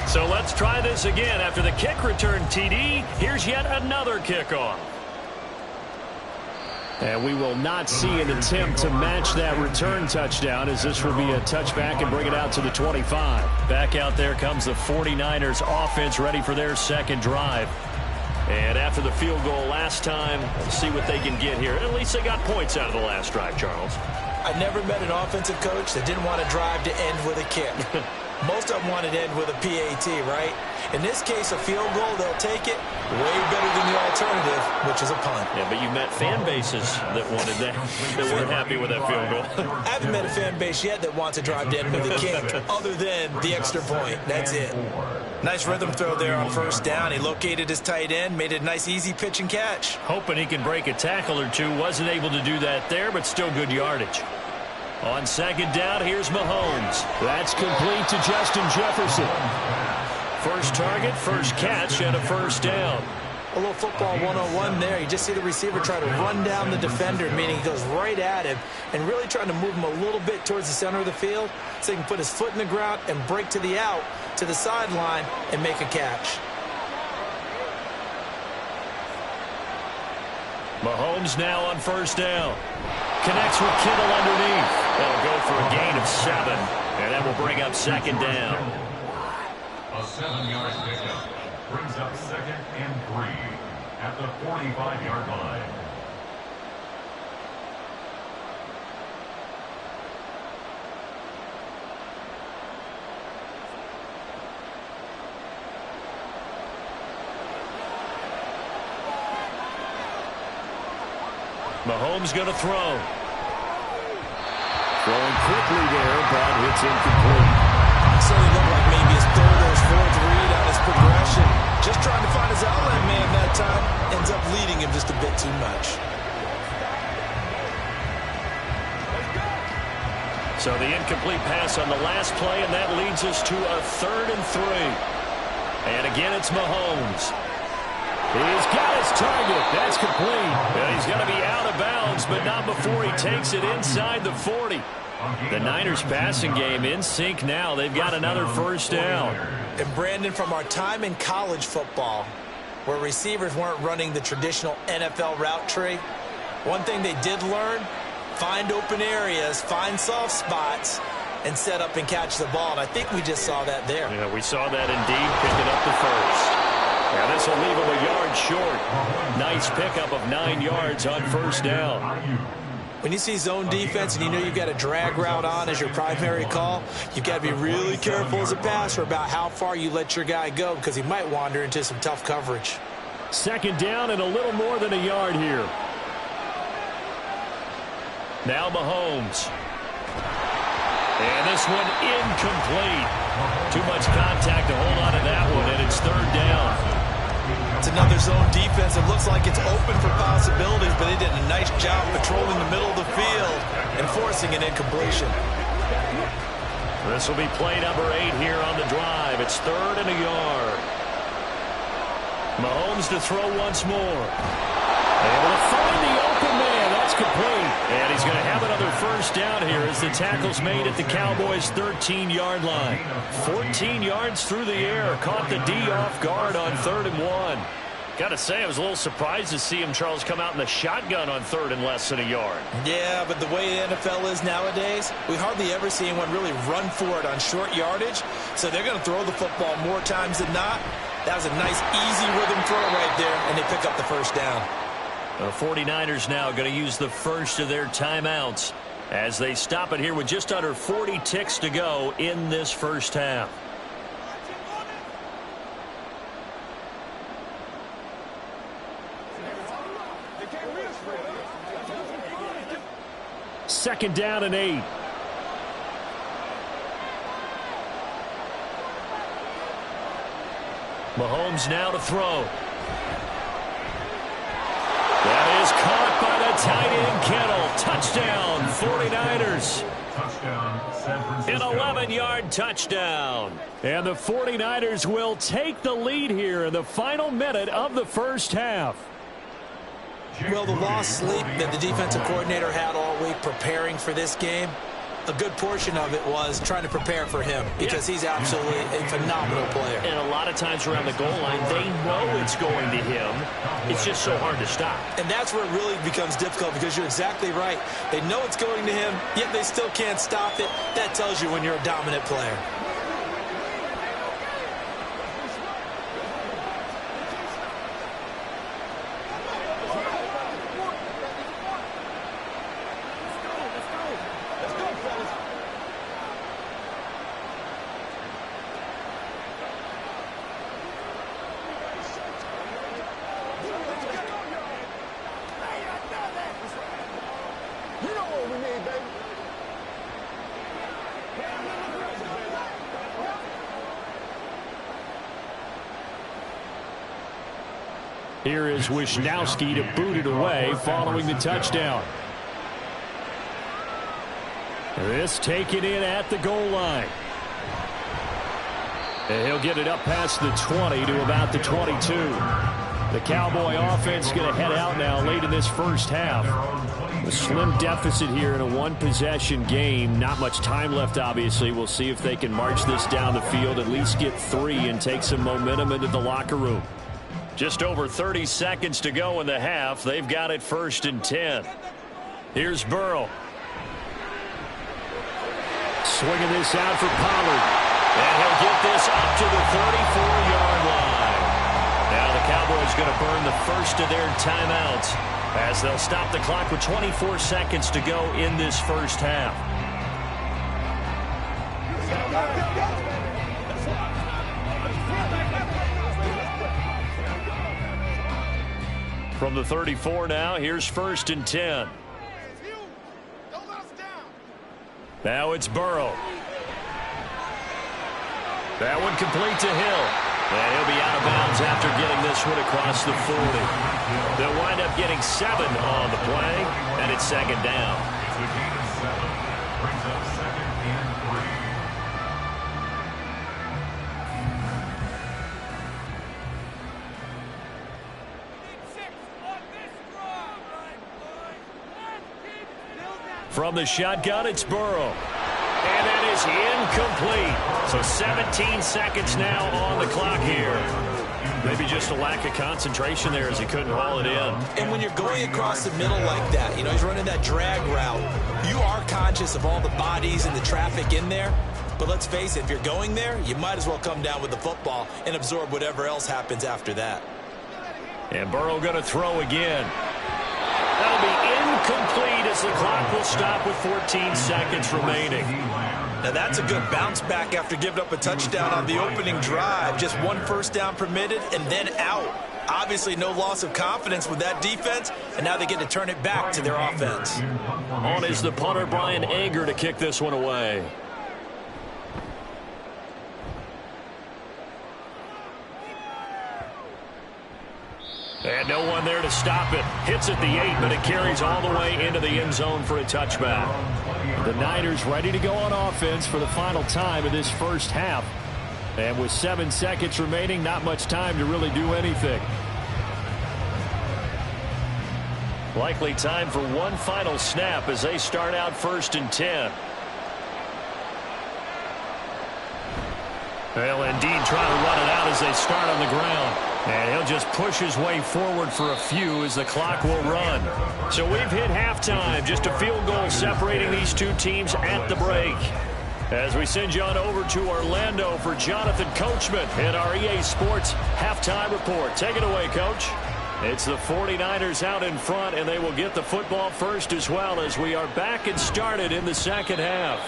So let's try this again. After the kick return TD, here's yet another kickoff. And we will not see an attempt to match that return touchdown, as this will be a touchback and bring it out to the 25. Back out there comes the 49ers offense ready for their second drive. And after the field goal last time, we'll see what they can get here. At least they got points out of the last drive, Charles. I never met an offensive coach that didn't want a drive to end with a kick. Most of them want it to end with a PAT, right? In this case, a field goal, they'll take it way better than the alternative, which is a punt. Yeah, but you met fan bases that wanted that, that weren't happy with that field goal. I haven't met a fan base yet that wants to drive to end with a kick other than the extra point. That's it. Nice rhythm throw there on first down. He located his tight end, made it a nice, easy pitch and catch. Hoping he can break a tackle or two. Wasn't able to do that there, but still good yardage. On second down, here's Mahomes. That's complete to Justin Jefferson. First target, first catch, and a first down. A little football 101 there. You just see the receiver try to run down the defender, meaning he goes right at him, and really trying to move him a little bit towards the center of the field so he can put his foot in the ground and break to the out, to the sideline, and make a catch. Mahomes now on first down. Connects with Kittle underneath. They'll go for a gain of 7, and that will bring up second down. A 7-yard pickup brings up 2nd and 3 at the 45-yard line. Mahomes going to throw. Throwing quickly there, but it's incomplete. Certainly looked like maybe his third or his fourth read on his progression. Just trying to find his outlet man that time. Ends up leading him just a bit too much. So the incomplete pass on the last play, and that leads us to a 3rd and 3. And again, it's Mahomes. He's got his target. That's complete. And he's going to be out of bounds, but not before he takes it inside the 40. The Niners passing game in sync now. They've got another first down. And Brandon, from our time in college football, where receivers weren't running the traditional NFL route tree, one thing they did learn, find open areas, find soft spots, and set up and catch the ball. And I think we just saw that there. Yeah, we saw that indeed, picking up the first. Now this will leave him a yard short. Nice pickup of 9 yards on first down. When you see zone defense and you know you've got a drag route on as your primary call, you've got to be really careful as a passer about how far you let your guy go because he might wander into some tough coverage. Second down and a little more than a yard here. Now Mahomes. And this one incomplete. Too much contact to hold on to that one, and it's 3rd down. It's another zone defense. It looks like it's open for possibilities, but they did a nice job patrolling the middle of the field and forcing an incompletion. This will be play number 8 here on the drive. It's 3rd and a yard. Mahomes to throw once more. Able to find the open man. That's complete. And he's going to have another first down here as the tackle's made at the Cowboys' 13-yard line. 14 yards through the air. Caught the D off guard on 3rd and 1. Got to say, I was a little surprised to see him, Charles, come out in the shotgun on 3rd and less than a yard. Yeah, but the way the NFL is nowadays, we hardly ever see anyone really run for it on short yardage. So they're going to throw the football more times than not. That was a nice, easy rhythm throw right there, and they pick up the first down. The 49ers now going to use the first of their timeouts as they stop it here with just under 40 ticks to go in this first half. Second down and 8. Mahomes now to throw. That is caught by the tight end, Kittle. Touchdown, 49ers. Touchdown, San Francisco. An 11-yard touchdown. And the 49ers will take the lead here in the final minute of the first half. Well, the lost sleep that the defensive coordinator had all week preparing for this game, a good portion of it was trying to prepare for him because he's absolutely a phenomenal player. And a lot of times around the goal line, they know it's going to him. It's just so hard to stop. And that's where it really becomes difficult because you're exactly right. They know it's going to him, yet they still can't stop it. That tells you when you're a dominant player. Here is Wisnowski to boot it away following the touchdown. This taken in at the goal line. And he'll get it up past the 20 to about the 22. The Cowboy offense going to head out now late in this first half. A slim deficit here in a one-possession game. Not much time left, obviously. We'll see if they can march this down the field, at least get 3 and take some momentum into the locker room. Just over 30 seconds to go in the half. They've got it 1st and 10. Here's Burrow. Swinging this out for Pollard. And he'll get this up to the 34-yard line. Now the Cowboys going to burn the first of their timeouts as they'll stop the clock with 24 seconds to go in this first half. From the 34 now, here's 1st and 10. Now it's Burrow. That one complete to Hill. And he'll be out of bounds after getting this one across the 40. They'll wind up getting 7 on the play, and it's 2nd down. It's a gain of 7. Brings up 2nd and 3. From the shotgun, it's Burrow. And that is incomplete. So 17 seconds now on the clock here. Maybe just a lack of concentration there as he couldn't haul it in. And when you're going across the middle like that, you know, he's running that drag route, you are conscious of all the bodies and the traffic in there. But let's face it, if you're going there, you might as well come down with the football and absorb whatever else happens after that. And Burrow going to throw again. That'll be incomplete as the clock will stop with 14 seconds remaining. Now that's a good bounce back after giving up a touchdown on the opening drive. Just 1 first down permitted and then out. Obviously no loss of confidence with that defense, and now they get to turn it back to their offense. On is the punter, Brian Anger, to kick this one away. And no one there to stop it. Hits at the 8, but it carries all the way into the end zone for a touchback. The Niners ready to go on offense for the final time of this first half. And with 7 seconds remaining, not much time to really do anything. Likely time for one final snap as they start out 1st and 10. Well, indeed, trying to run it out as they start on the ground. And he'll just push his way forward for a few as the clock will run. So we've hit halftime. Just a field goal separating these two teams at the break. As we send you on over to Orlando for Jonathan Coachman in our EA Sports Halftime Report. Take it away, Coach. It's the 49ers out in front, and they will get the football first as well as we are back and started in the second half.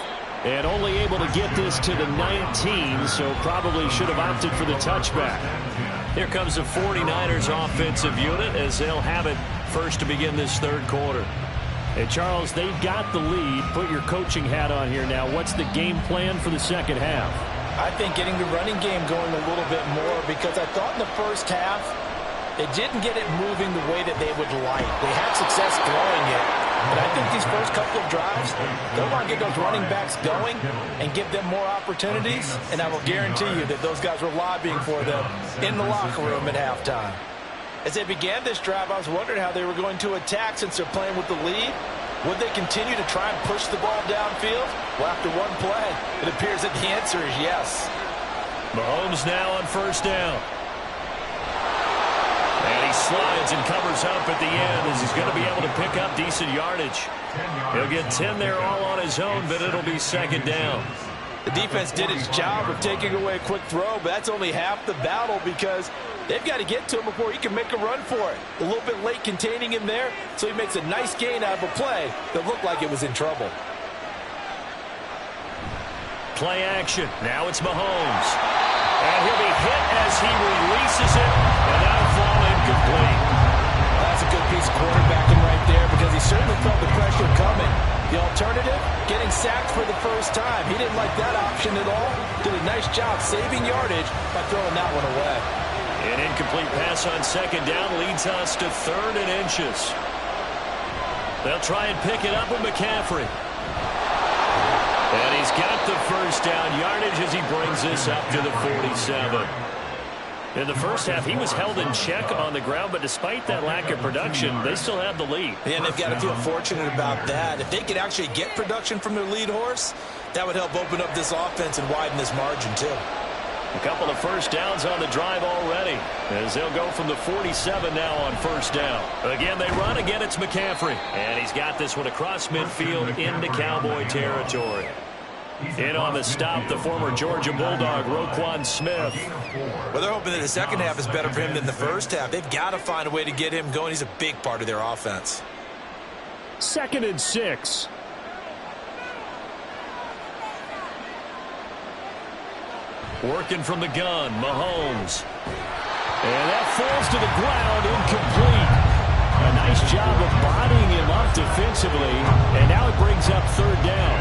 And only able to get this to the 19, so probably should have opted for the touchback. Here comes the 49ers offensive unit as they'll have it first to begin this third quarter. Hey, Charles, they've got the lead. Put your coaching hat on here now. What's the game plan for the second half? I think getting the running game going a little bit more, because I thought in the first half they didn't get it moving the way that they would like. They had success throwing it. But I think these first couple of drives, they'll want to get those running backs going and give them more opportunities. And I will guarantee you that those guys were lobbying for them in the locker room at halftime. As they began this drive, I was wondering how they were going to attack since they're playing with the lead. Would they continue to try and push the ball downfield? Well, after one play, it appears that the answer is yes. Mahomes now on 1st down. And he slides and covers up at the end as he's going to be able to pick up decent yardage. He'll get 10 there all on his own, but it'll be 2nd down. The defense did its job of taking away a quick throw, but that's only half the battle because they've got to get to him before he can make a run for it. A little bit late containing him there, so he makes a nice gain out of a play that looked like it was in trouble. Play action. Now it's Mahomes. And he'll be hit as he releases it, and that'll fall incomplete. That's a good piece of quarterbacking right there because he certainly felt the pressure coming. The alternative, getting sacked for the first time. He didn't like that option at all. Did a nice job saving yardage by throwing that one away. An incomplete pass on second down leads us to 3rd and inches. They'll try and pick it up with McCaffrey. And he's got the first down yardage as he brings this up to the 47. In the first half, he was held in check on the ground, but despite that lack of production, they still have the lead. And they've got to feel fortunate about that. If they could actually get production from their lead horse, that would help open up this offense and widen this margin, too. A couple of first downs on the drive already, as they'll go from the 47 now on first down. Again, they run. Again, it's McCaffrey. And he's got this one across midfield into Cowboy territory. In on the stop, the former Georgia Bulldog, Roquan Smith. Well, they're hoping that the second half is better for him than the first half. They've got to find a way to get him going. He's a big part of their offense. 2nd and 6. Working from the gun, Mahomes. And that falls to the ground, incomplete. A nice job of bodying him up defensively, and now it brings up 3rd down.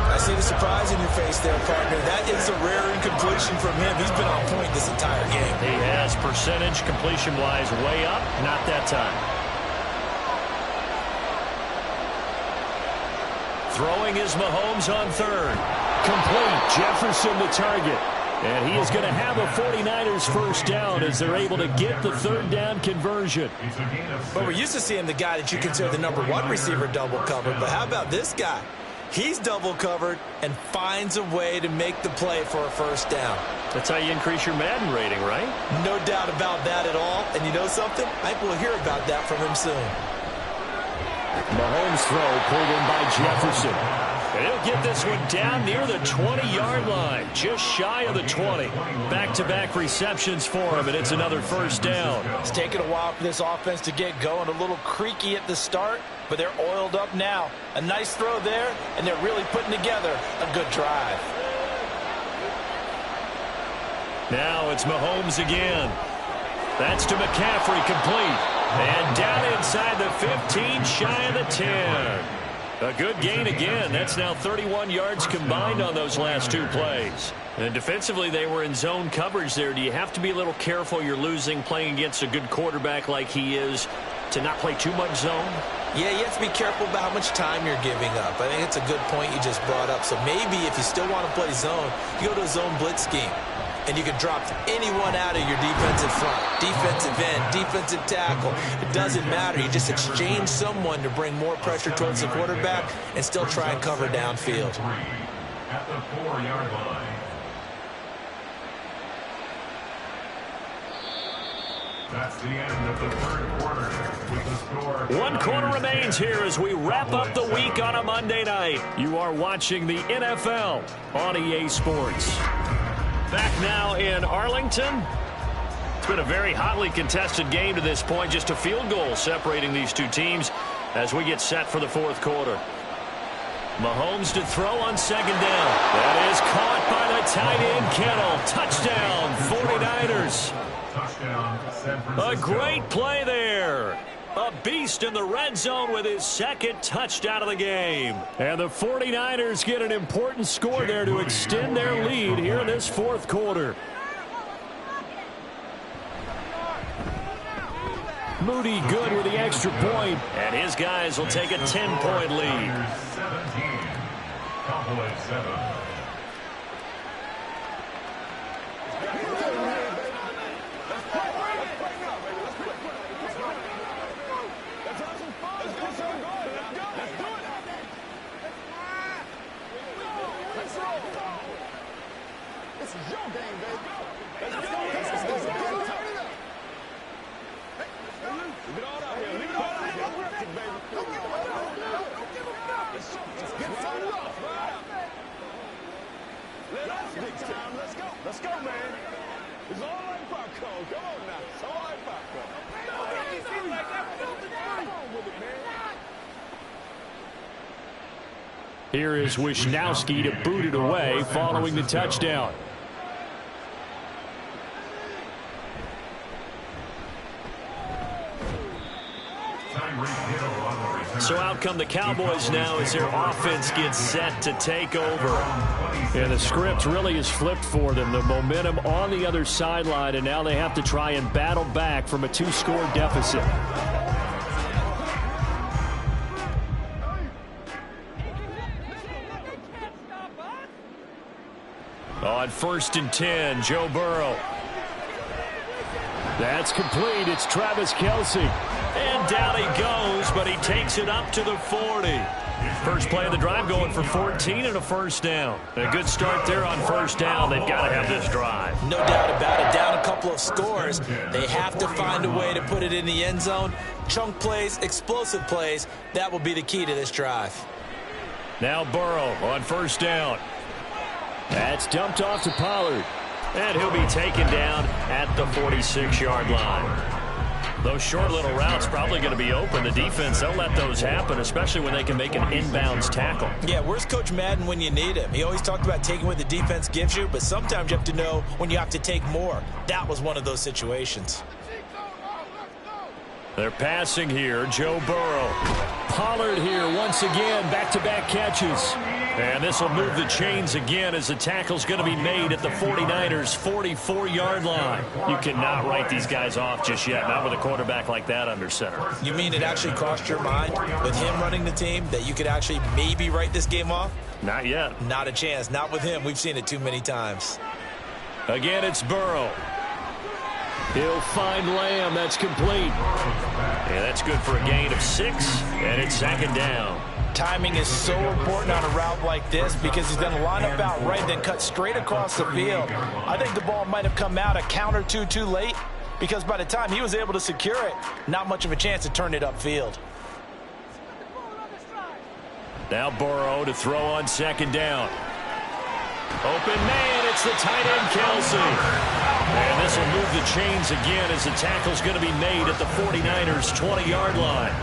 I see the surprise in your face there, partner. That is a rare incompletion from him. He's been on point this entire game. He has percentage completion-wise way up, not that time. Throwing is Mahomes on 3rd. Complete. Jefferson the target. And he is going to have a 49ers first down as they're able to get the 3rd down conversion. But we're used to seeing the guy that you consider the #1 receiver double covered. But how about this guy? He's double covered and finds a way to make the play for a first down. That's how you increase your Madden rating, right? No doubt about that at all. And you know something? I think we'll hear about that from him soon. Mahomes' throw pulled in by Jefferson. And he'll get this one down near the 20-yard line, just shy of the 20. Back-to-back receptions for him, and it's another first down. It's taken a while for this offense to get going. A little creaky at the start, but they're oiled up now. A nice throw there, and they're really putting together a good drive. Now it's Mahomes again. That's to McCaffrey, complete. And down inside the 15, shy of the 10. A good gain again. That's now 31 yards combined on those last 2 plays. And defensively, they were in zone coverage there. Do you have to be a little careful you're losing playing against a good quarterback like he is to not play too much zone? Yeah, you have to be careful about how much time you're giving up. I think it's a good point you just brought up. So maybe if you still want to play zone, you go to a zone blitz scheme. And you can drop anyone out of your defensive front, defensive end, defensive tackle. It doesn't matter. You just exchange someone to bring more pressure towards the quarterback and still try and cover downfield. At the 4-yard line. That's the end of the 3rd quarter with the score. 1 quarter remains here as we wrap up the week on a Monday night. You are watching the NFL on EA Sports. Back now in Arlington. It's been a very hotly contested game to this point. Just a field goal separating these two teams as we get set for the 4th quarter. Mahomes to throw on 2nd down. That is caught by the tight end Kittle. Touchdown, 49ers. Touchdown, San Francisco. A great play there. A beast in the red zone with his 2nd touchdown of the game. And the 49ers get an important score there to extend their lead here in this 4th quarter. Moody good with the extra point, and his guys will take a 10-point lead. 17. Cowboys 7. Let's go, man. It's all like popcorn. Come on now. It's all like popcorn. Here is Wisnowski to boot it away following the touchdown. So out come the Cowboys now as their offense gets set to take over. And the script really is flipped for them. The momentum on the other sideline, and now they have to try and battle back from a 2-score deficit. On 1st and 10, Joe Burrow. That's complete. It's Travis Kelce. And down he goes, but he takes it up to the 40. First play of the drive going for 14 and a first down. A good start there on first down. They've got to have this drive. No doubt about it. Down a couple of scores. They have to find a way to put it in the end zone. Chunk plays, explosive plays. That will be the key to this drive. Now Burrow on first down. That's dumped off to Pollard. And he'll be taken down at the 46-yard line. Those short little routes probably going to be open. The defense, they'll let those happen, especially when they can make an inbounds tackle. Yeah, where's Coach Madden when you need him? He always talked about taking what the defense gives you, but sometimes you have to know when you have to take more. That was one of those situations. They're passing here. Joe Burrow. Pollard here once again. Back-to-back catches. And this will move the chains again as the tackle's going to be made at the 49ers' 44-yard line. You cannot write these guys off just yet, not with a quarterback like that under center. You mean it actually crossed your mind with him running the team that you could actually maybe write this game off? Not yet. Not a chance. Not with him. We've seen it too many times. Again, it's Burrow. He'll find Lamb. That's complete. Yeah, that's good for a gain of 6, and it's 2nd down. Timing is so important on a route like this because he's going to line up out right, then cut straight across the field. I think the ball might have come out a count or two too late because by the time he was able to secure it, not much of a chance to turn it upfield. Now Burrow to throw on 2nd down. Open man, it's the tight end Kelce. And this will move the chains again as the tackle's going to be made at the 49ers' 20-yard line.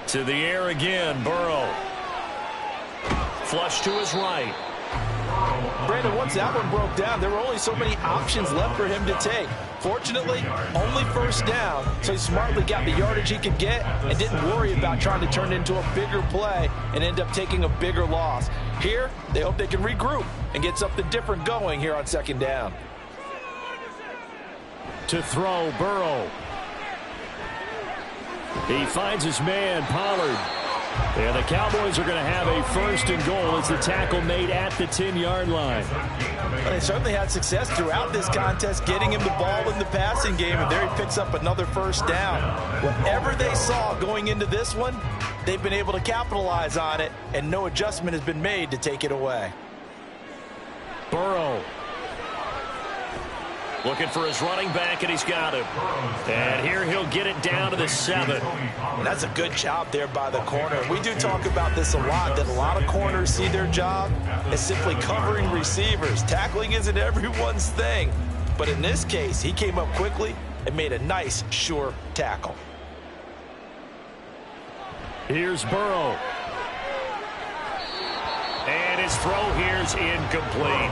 To the air again, Burrow. Flush to his right. Brandon, once that one broke down, there were only so many options left for him to take. Fortunately, only first down, so he smartly got the yardage he could get and didn't worry about trying to turn it into a bigger play and end up taking a bigger loss. Here, they hope they can regroup and get something different going here on 2nd down. To throw, Burrow. He finds his man, Pollard. And the Cowboys are going to have a 1st and goal as the tackle made at the 10-yard line. Well, they certainly had success throughout this contest getting him the ball in the passing game, and there he picks up another 1st down. Whatever they saw going into this one, they've been able to capitalize on it, and no adjustment has been made to take it away. Burrow. Looking for his running back, and he's got him. And here he'll get it down to the 7. And that's a good job there by the corner. We do talk about this a lot, that a lot of corners see their job as simply covering receivers. Tackling isn't everyone's thing. But in this case, he came up quickly and made a nice, sure tackle. Here's Burrow. And his throw here's incomplete.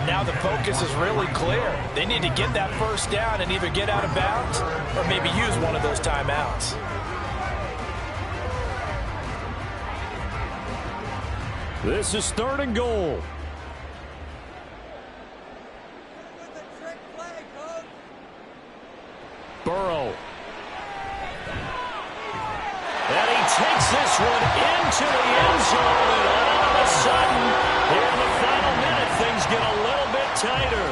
Now the focus is really clear. They need to get that 1st down and either get out of bounds or maybe use one of those timeouts. This is 3rd and goal. Burrow. And he takes this one into the end zone, and all of a sudden, here in the final minute, things get a little bit tighter.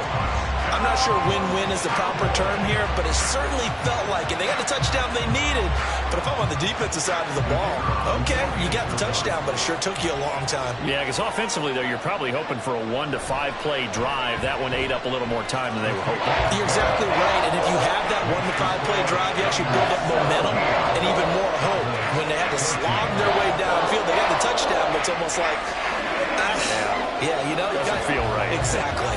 I'm not sure win-win is the proper term here, but it certainly felt like it. They got the touchdown they needed, but if I'm on the defensive side of the ball, okay, you got the touchdown, but it sure took you a long time. Yeah, because offensively, though, you're probably hoping for a 1 to 5 play drive. That one ate up a little more time than they were hoping. You're exactly right, and if you have that 1 to 5 play drive, you actually build up momentum and even more hope. When they had to slog their way downfield, they got the touchdown, but it's almost like, Yeah, you know, doesn't feel right. Exactly.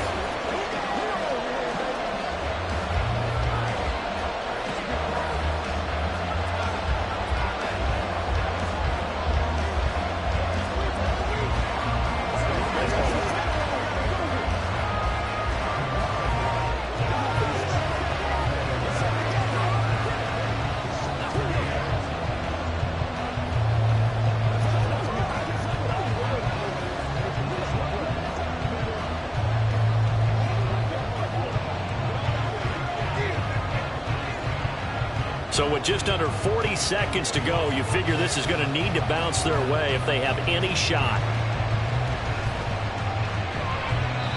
So with just under 40 seconds to go, you figure this is going to need to bounce their way if they have any shot.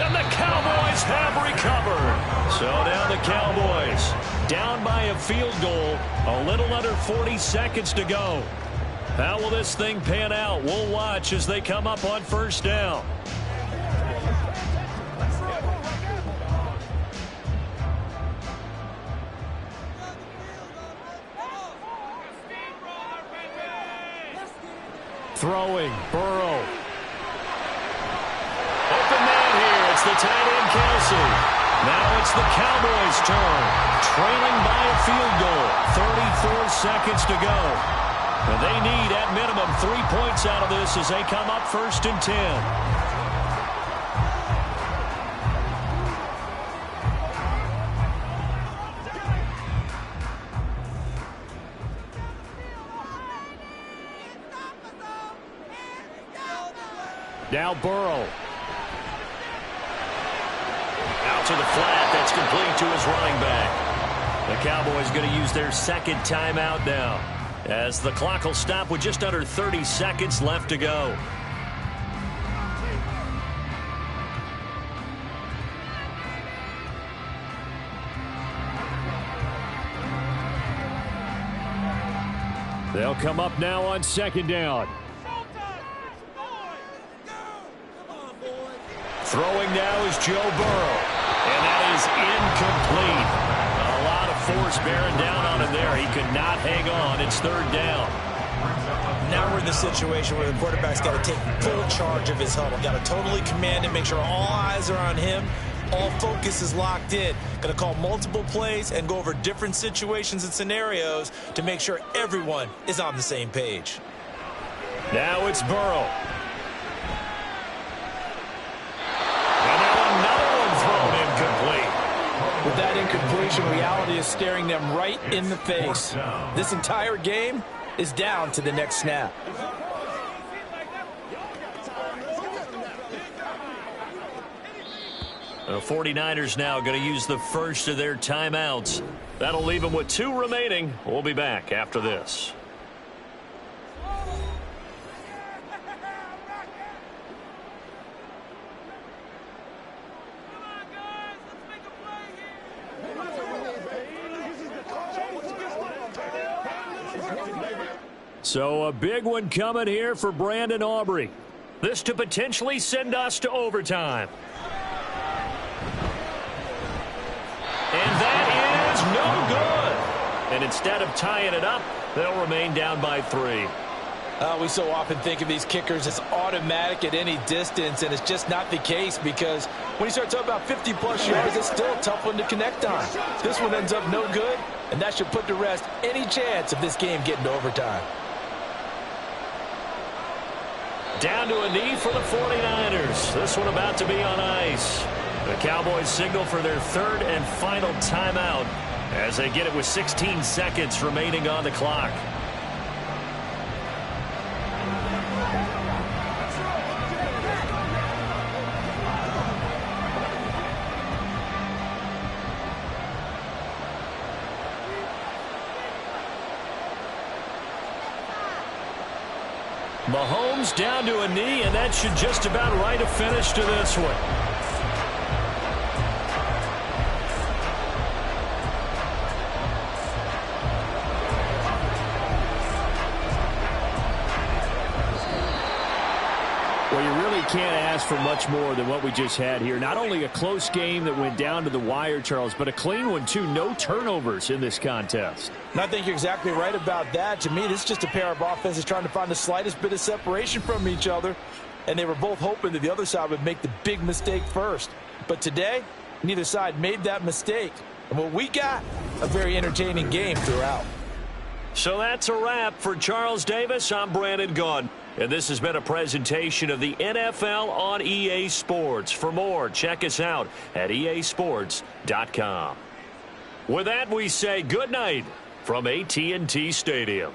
And the Cowboys have recovered. So now the Cowboys down by a field goal, a little under 40 seconds to go. How will this thing pan out? We'll watch as they come up on first down. Throwing, Burrow. Open man here. It's the tight end, Kelsey. Now it's the Cowboys' turn. Trailing by a field goal. 34 seconds to go. And they need, at minimum, 3 points out of this as they come up first and 10. Now Burrow. Out to the flat. That's complete to his running back. The Cowboys going to use their second timeout now, as the clock will stop with just under 30 seconds left to go. They'll come up now on second down. Throwing now is Joe Burrow. And that is incomplete. A lot of force bearing down on him there. He could not hang on. It's third down. Now we're in the situation where the quarterback's got to take full charge of his huddle. Got to totally command it, make sure all eyes are on him. All focus is locked in. Going to call multiple plays and go over different situations and scenarios to make sure everyone is on the same page. Now it's Burrow. And now another one thrown incomplete. With that incompletion, reality is staring them right in the face. This entire game is down to the next snap. The 49ers now going to use the first of their timeouts. That'll leave them with 2 remaining. We'll be back after this. So a big one coming here for Brandon Aubrey. This to potentially send us to overtime. And that is no good. And instead of tying it up, they'll remain down by 3. We so often think of these kickers as automatic at any distance, and it's just not the case, because when you start talking about 50-plus yards, it's still a tough one to connect on. This one ends up no good, and that should put to rest any chance of this game getting to overtime. Down to a knee for the 49ers. This one about to be on ice. The Cowboys signal for their third and final timeout as they get it with 16 seconds remaining on the clock. Mahomes down to a knee, and that should just about write a finish to this one. Well, you really can't ask for much more than what we just had here. Not only a close game that went down to the wire, Charles, but a clean one, too. No turnovers in this contest. And I think you're exactly right about that. To me, this is just a pair of offenses trying to find the slightest bit of separation from each other. and they were both hoping that the other side would make the big mistake first. But today, neither side made that mistake. And what we got, a very entertaining game throughout. So that's a wrap for Charles Davis. I'm Brandon Gaudin. And this has been a presentation of the NFL on EA Sports. For more, check us out at easports.com. With that, we say good night from AT&T Stadium.